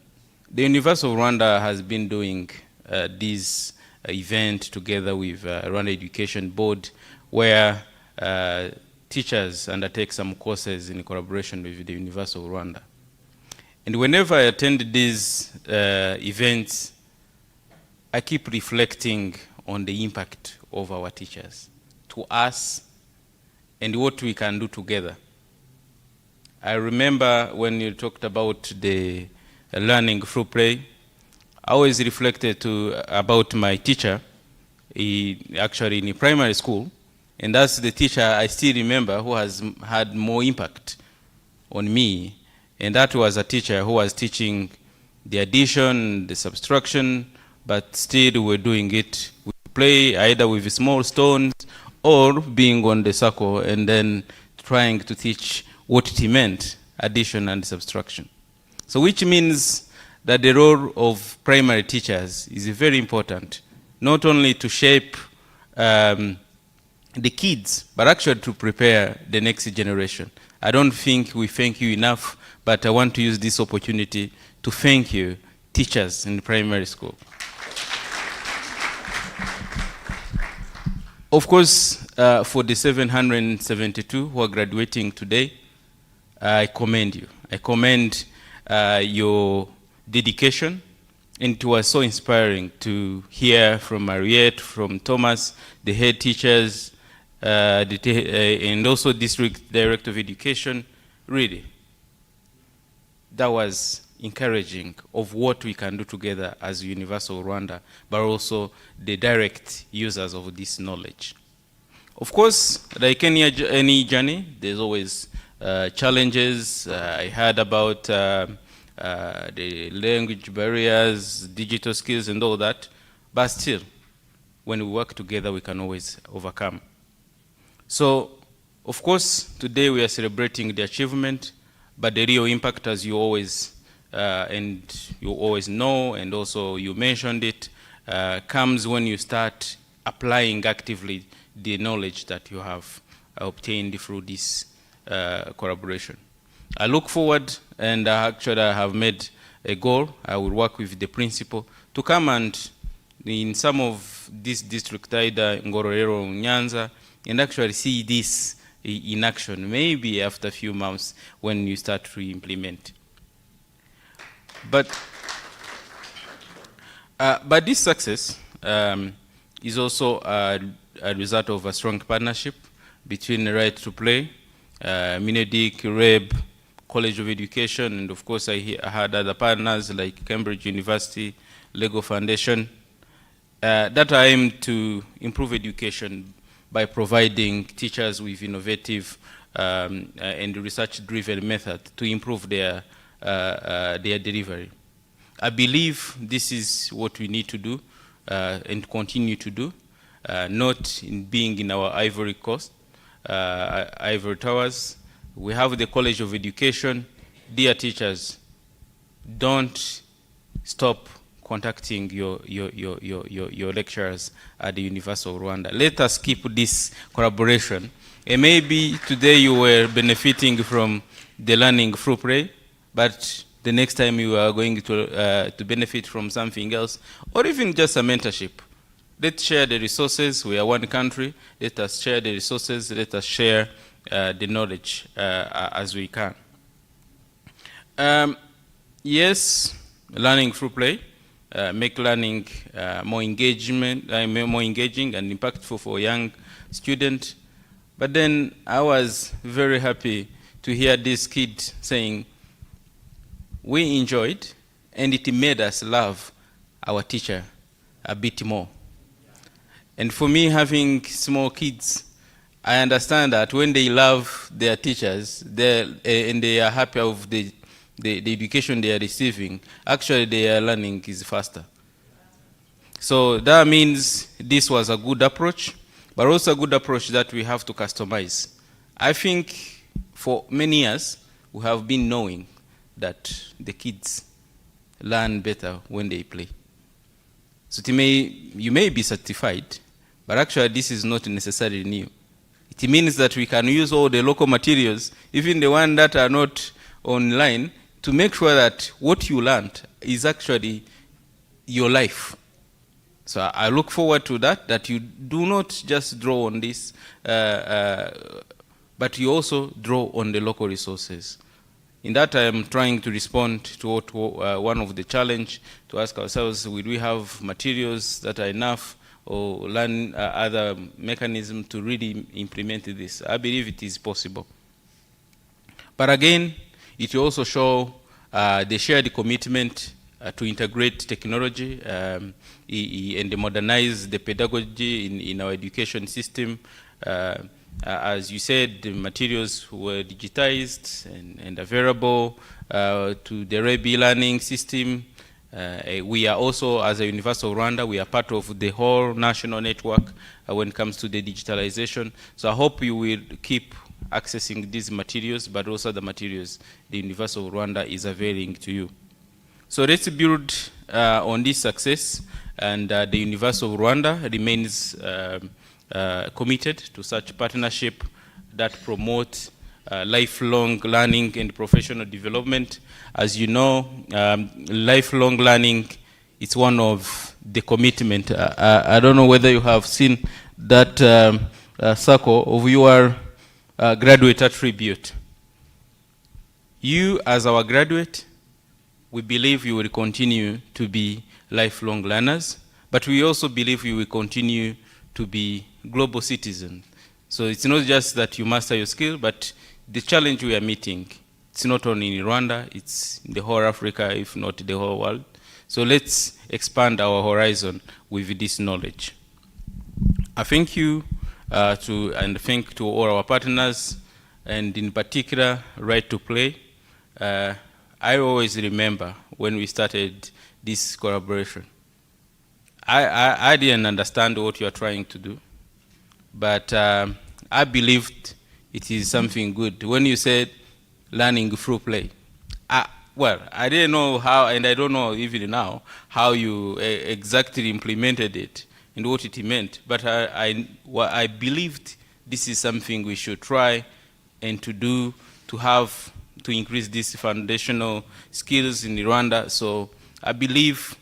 University of Rwanda has been doing this event together with Rwanda Education Board, where teachers undertake some courses in collaboration with the University of Rwanda. And whenever I attend these events, I keep reflecting on the impact of our teachers to us and what we can do together. I remember when you talked about the learning through play, I always reflected about my teacher, actually in primary school, and that's the teacher I still remember who has had more impact on me, and that was a teacher who was teaching the addition, the subtraction, but still we're doing it with play, either with small stones or being on the circle and then trying to teach what it meant, addition and subtraction. So which means that the role of primary teachers is very important, not only to shape the kids, but actually to prepare the next generation. I don't think we thank you enough, but I want to use this opportunity to thank you, teachers in primary school. Of course, for the 772 who are graduating today, I commend you. I commend your dedication, and it was so inspiring to hear from Mariette, from Thomas, the head teachers, and also District Director of Education. Really, that was encouraging of what we can do together as University of Rwanda, but also the direct users of this knowledge. Of course, like any journey, there's always challenges. I heard about the language barriers, digital skills and all that, but still, when we work together, we can always overcome. So, of course, today we are celebrating the achievement, but the real impact, as you always know, and also you mentioned it, comes when you start applying actively the knowledge that you have obtained through this collaboration. I look forward, and actually I have made a goal. I will work with the principal to come and in some of these districts, either Ngororero, Nyanza, and actually see this in action, maybe after a few months when you start to implement. But this success is also a result of a strong partnership between Right to Play, Minedik, REB, College of Education, and of course I had other partners like Cambridge University, Lego Foundation, that aim to improve education by providing teachers with innovative and research-driven method to improve their delivery. I believe this is what we need to do and continue to do, not in being in our ivory coast, ivory towers. We have the College of Education. Dear teachers, don't stop contacting your lecturers at the University of Rwanda. Let us keep this collaboration. And maybe today you were benefiting from the learning through play, but the next time you are going to benefit from something else, or even just a mentorship. Let's share the resources. We are one country. Let us share the resources. Let us share the knowledge as we can. Yes, learning through play, make learning more engaging and impactful for young students. But then I was very happy to hear this kid saying, we enjoyed, and it made us love our teacher a bit more. And for me, having small kids, I understand that when they love their teachers and they are happy of the education they are receiving, actually their learning is faster. So that means this was a good approach, but also a good approach that we have to customize. I think for many years, we have been knowing that the kids learn better when they play. So you may be certified, but actually this is not necessarily new. It means that we can use all the local materials, even the ones that are not online, to make sure that what you learned is actually your life. So I look forward to that you do not just draw on this, but you also draw on the local resources. In that, I am trying to respond to one of the challenge, to ask ourselves, will we have materials that are enough, or learn other mechanisms to really implement this? I believe it is possible. But again, it will also show the shared commitment to integrate technology and modernize the pedagogy in our education system. As you said, the materials were digitized and available to the REBI learning system. We are also, as a University of Rwanda, we are part of the whole national network when it comes to the digitalization. So I hope you will keep accessing these materials, but also the materials the University of Rwanda is availing to you. So let's build on this success, and the University of Rwanda remains committed to such partnership that promote lifelong learning and professional development. As you know, lifelong learning is one of the commitment. I don't know whether you have seen that circle of your graduate attribute. You, as our graduate, we believe you will continue to be lifelong learners, but we also believe you will continue to be global citizens. So it's not just that you master your skill, but the challenge we are meeting, it's not only in Rwanda, it's in the whole Africa, if not the whole world. So let's expand our horizon with this knowledge. I thank you and thank to all our partners, and in particular, Right to Play. I always remember when we started this collaboration. I didn't understand what you are trying to do, but I believed it is something good. When you said learning through play, well, I didn't know how, and I don't know even now, how you exactly implemented it and what it meant, but I believed this is something we should try and to do, to increase these foundational skills in Rwanda. So I believe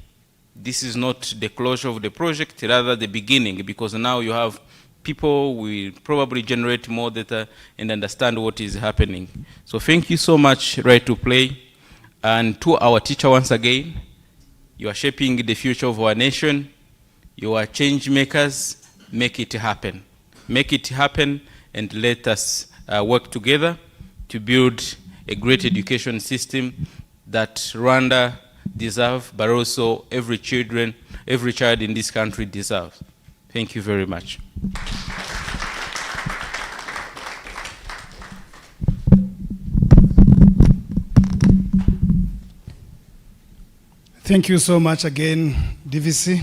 this is not the closure of the project, rather the beginning, because now you have people will probably generate more data and understand what is happening. So thank you so much, Right to Play. And to our teacher once again, you are shaping the future of our nation. You are change makers. Make it happen. Make it happen, and let us work together to build a great education system that Rwanda deserves, but also every child in this country deserves. Thank you very much. Thank you so much again, DVC.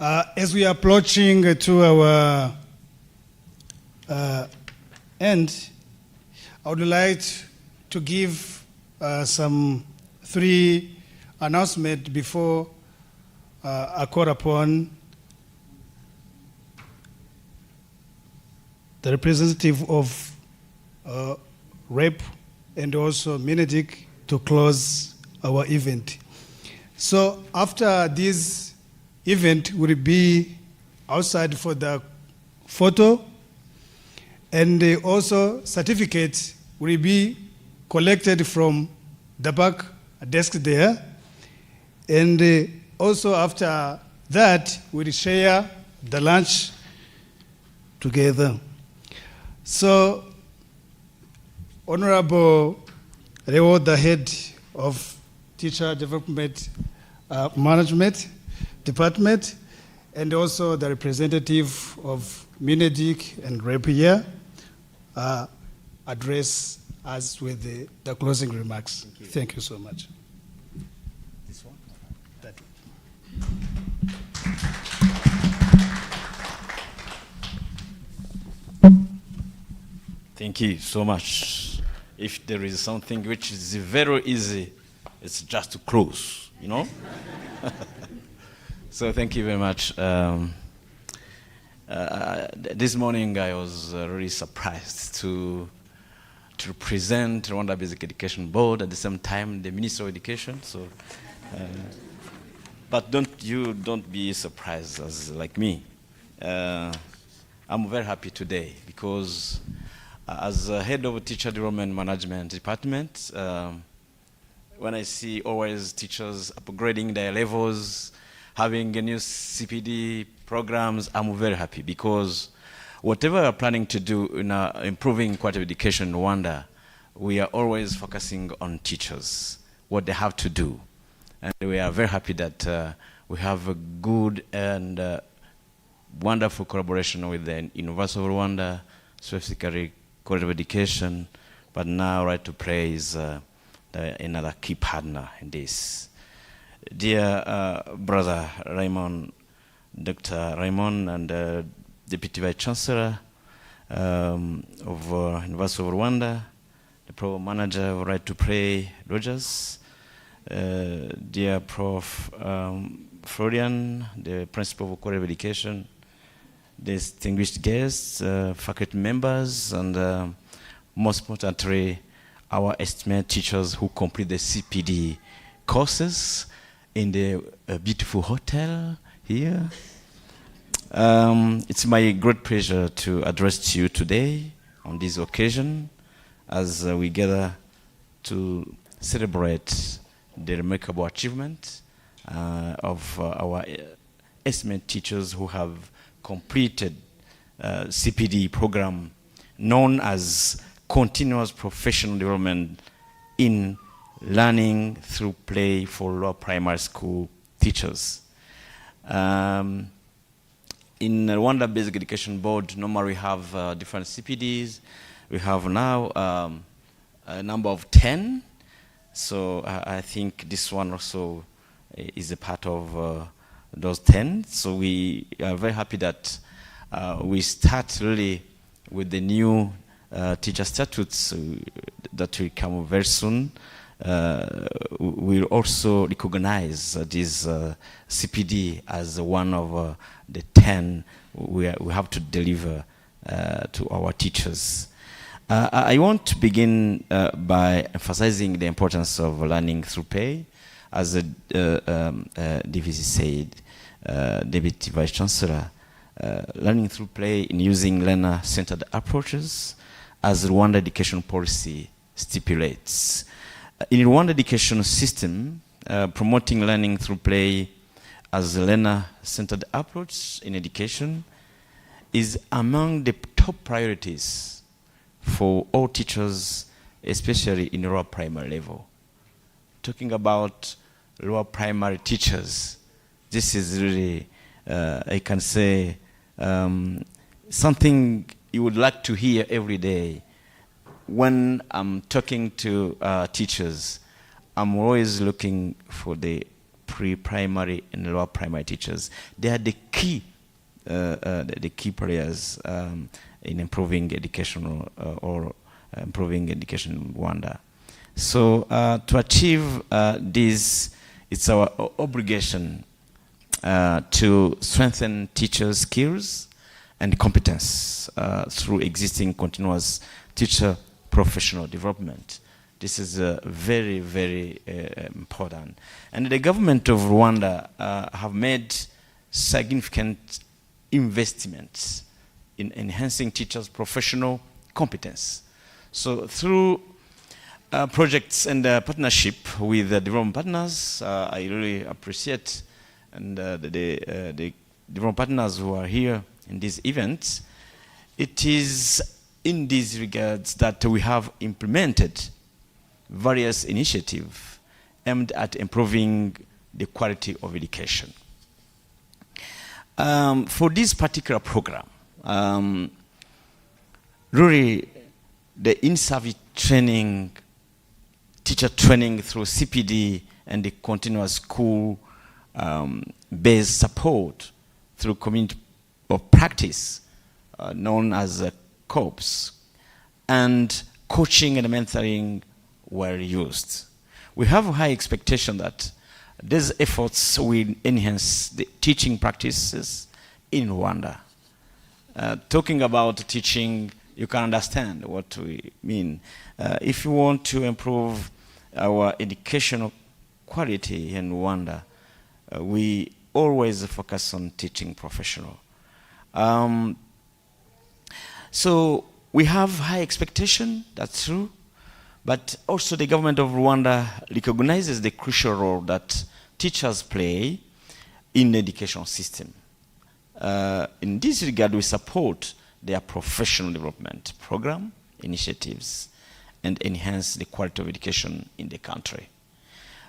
As we are approaching to our end, I would like to give some 3 announcements before I call upon the representative of REP and also Minedik to close our event. So after this event will be outside for the photo, and also certificates will be collected from the back desk there. And also after that, we'll share the lunch together. So, Honorable Reo, the head of Teacher Development Management Department, and also the representative of Minedik and REP here, address us with the closing remarks. Thank you so much. This one? That Thank you so much. If there is something which is very easy, it's just to close, you know? So thank you very much. This morning I was really surprised to represent Rwanda Basic Education Board at the same time the Minister of Education. So, but don't be surprised as like me. I'm very happy today because as head of Teacher Development Management Department, when I see always teachers upgrading their levels, having a new CPD programs, I'm very happy because whatever we're planning to do in improving quality of education in Rwanda, we are always focusing on teachers, what they have to do. And we are very happy that we have a good and wonderful collaboration with the University of Rwanda, specifically quality of education, but now Right to Play is another key partner in this. Dear brother Raymond, Dr. Raymond, and Deputy Vice Chancellor of University of Rwanda, the Program Manager of Right to Play, Rogers, dear Prof. Florian, the Principal of Quality of Education, distinguished guests, faculty members, and most importantly, our esteemed teachers who complete the CPD courses in the beautiful hotel here. It's my great pleasure to address you today on this occasion as we gather to celebrate the remarkable achievement of our esteemed teachers who have completed CPD program known as Continuous Professional Development in Learning Through Play for Lower Primary School Teachers. In Rwanda Basic Education Board, normally we have different CPDs. We have now a number of 10. So I think this one also is a part of those 10. So we are very happy that we start really with the new teacher statutes that will come very soon. We'll also recognize this CPD as one of the 10 we have to deliver to our teachers. I want to begin by emphasizing the importance of learning through play. As DVC said, Deputy Vice Chancellor, learning through play in using learner-centered approaches as Rwanda education policy stipulates. In Rwanda education system, promoting learning through play as a learner-centered approach in education is among the top priorities for all teachers, especially in lower primary level. Talking about lower primary teachers, this is really, I can say, something you would like to hear every day. When I'm talking to teachers, I'm always looking for the pre-primary and lower primary teachers. They are the key players in improving education or improving education in Rwanda. So to achieve this, it's our obligation to strengthen teachers' skills and competence through existing continuous teacher professional development. This is very, very important. And the government of Rwanda have made significant investments in enhancing teachers' professional competence. So through projects and partnership with the development partners, I really appreciate and the development partners who are here in this event. It is in these regards that we have implemented various initiatives aimed at improving the quality of education. For this particular program, really the in-service training, teacher training through CPD and the continuous school-based support through community of practice known as COPS, and coaching and mentoring were used. We have a high expectation that these efforts will enhance the teaching practices in Rwanda. Talking about teaching, you can understand what we mean. If you want to improve our educational quality in Rwanda, we always focus on teaching professional. So we have high expectation, that's true, but also the government of Rwanda recognizes the crucial role that teachers play in the education system. In this regard, we support their professional development program initiatives and enhance the quality of education in the country.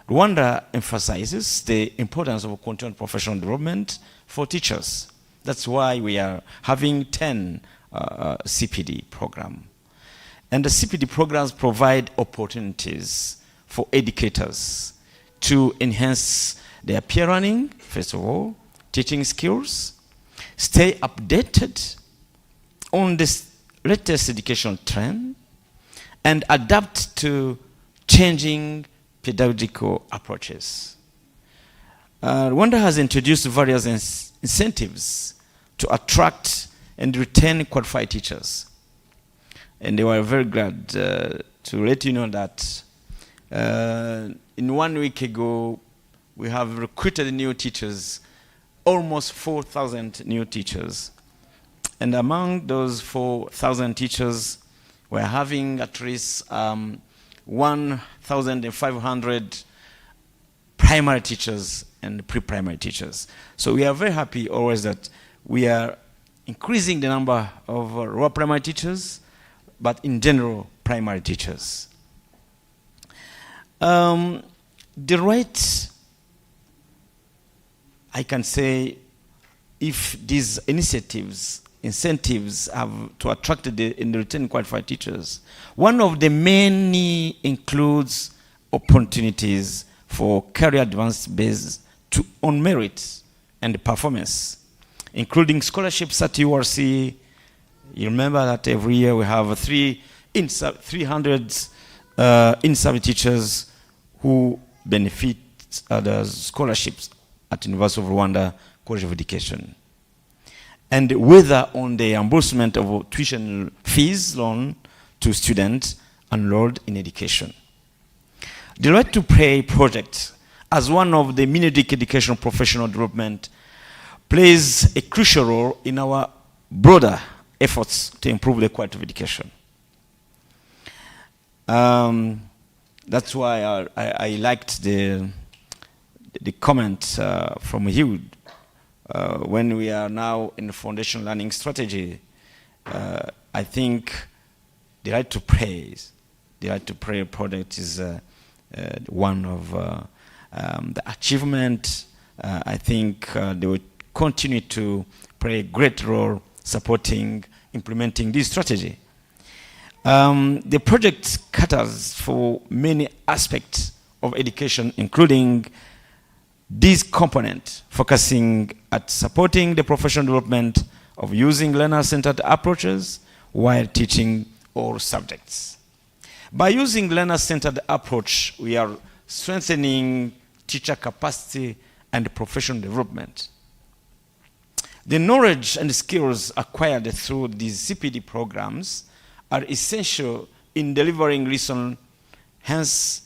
Rwanda emphasizes the importance of continued professional development for teachers. That's why we are having 10 CPD program. And the CPD programs provide opportunities for educators to enhance their peer learning, first of all, teaching skills, stay updated on this latest educational trend, and adapt to changing pedagogical approaches. Rwanda has introduced various incentives to attract and retain qualified teachers. And they were very glad to let you know that in 1 week ago, we have recruited new teachers, almost 4,000 new teachers. And among those 4,000 teachers, we're having at least 1,500 primary teachers and pre-primary teachers. So we are very happy always that we are increasing the number of raw primary teachers, but in general, primary teachers. The right, I can say, if these initiatives, incentives have to attract and retain qualified teachers, one of the many includes opportunities for career advance based on merit and performance, including scholarships at URC. You remember that every year we have 300 in-service teachers who benefit the scholarships at University of Rwanda College of Education. And whether on the reimbursement of tuition fees loan to students enrolled in education. The Right to Pay project, as one of the Mineduc education professional development, plays a crucial role in our broader efforts to improve the quality of education. That's why I liked the comment from Hugh when we are now in the foundation learning strategy. I think the Right to Pay project is one of the achievement. I think they will continue to play a great role supporting, implementing this strategy. The project caters for many aspects of education, including this component, focusing at supporting the professional development of using learner-centered approaches while teaching all subjects. By using learner-centered approach, we are strengthening teacher capacity and professional development. The knowledge and skills acquired through these CPD programs are essential in delivering lesson, hence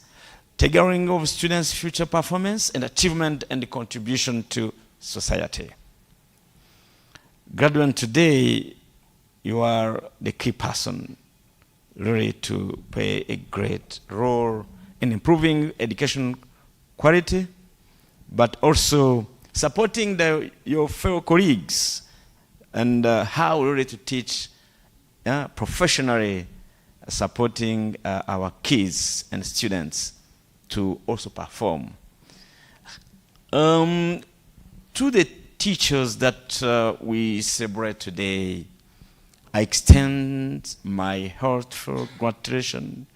tailoring of students' future performance and achievement and contribution to society. Graduate, today, you are the key person really to play a great role in improving education quality, but also supporting your fellow colleagues and how really to teach professionally, supporting our kids and students to also perform. To the teachers that we celebrate today, I extend my heartfelt congratulations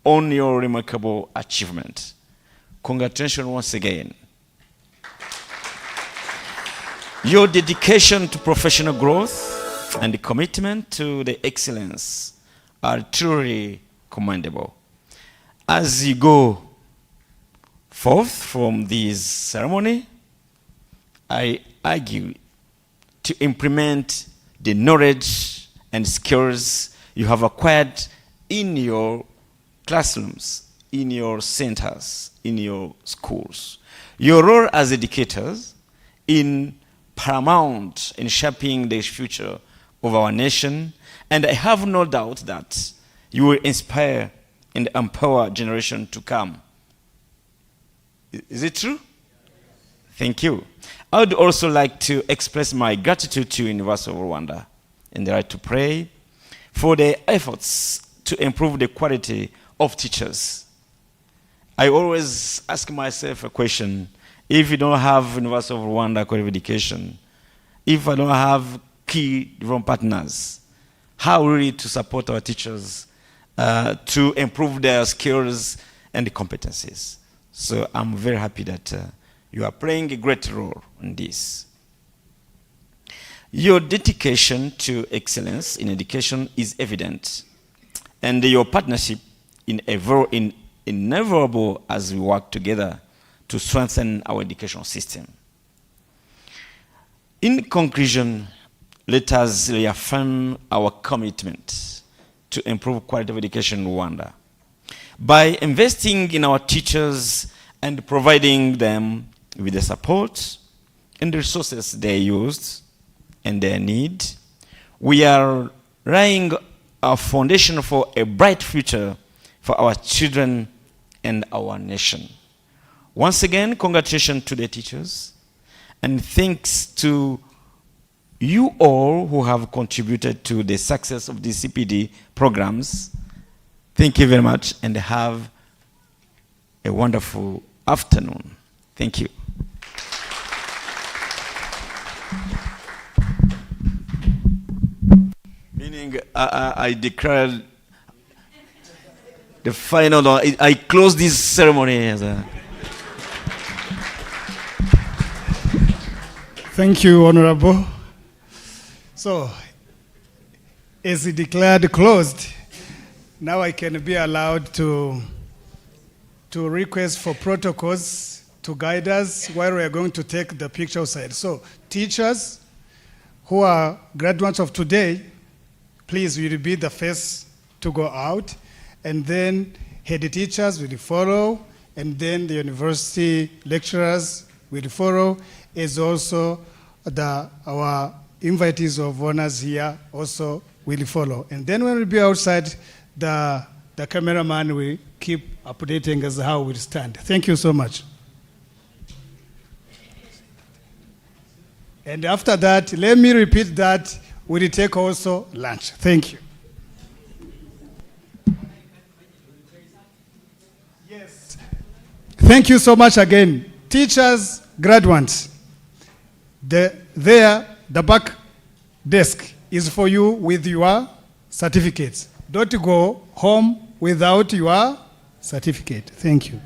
on your remarkable achievement. Congratulations once again. Your dedication to professional growth and the commitment to the excellence are truly commendable. As you go forth from this ceremony, I urge you to implement the knowledge and skills you have acquired in your classrooms, in your centers, in your schools. Your role as educators in paramount in shaping the future of our nation, and I have no doubt that you will inspire and empower generation to come. Is it true? Thank you. I would also like to express my gratitude to University of Rwanda and the Right to Pray for their efforts to improve the quality of teachers. I always ask myself a question: if you don't have University of Rwanda quality education, if I don't have key development partners, how really to support our teachers to improve their skills and competencies? So I'm very happy that you are playing a great role in this. Your dedication to excellence in education is evident, and your partnership inevitable as we work together to strengthen our educational system. In conclusion, let us reaffirm our commitment to improve quality of education in Rwanda. By investing in our teachers and providing them with the support and the resources they used and their need, we are laying a foundation for a bright future for our children and our nation. Once again, congratulations to the teachers, and thanks to you all who have contributed to the success of the CPD programs. Thank you very much, and have a wonderful afternoon. Thank you. Meaning, I declare the final, I close this ceremony as a... Thank you, Honorable. So, as he declared closed, now I can be allowed to request for protocols to guide us while we are going to take the picture outside. So, teachers who are graduates of today, please, will be the first to go out, and then head teachers will follow, and then the university lecturers will follow, as also our invitees of honors here also will follow. And then when we be outside, the cameraman will keep updating us how we stand. Thank you so much. And after that, let me repeat that we'll take also lunch. Thank you. Yes. Thank you so much again. Teachers, graduates, the back desk is for you with your certificates. Don't go home without your certificate. Thank you.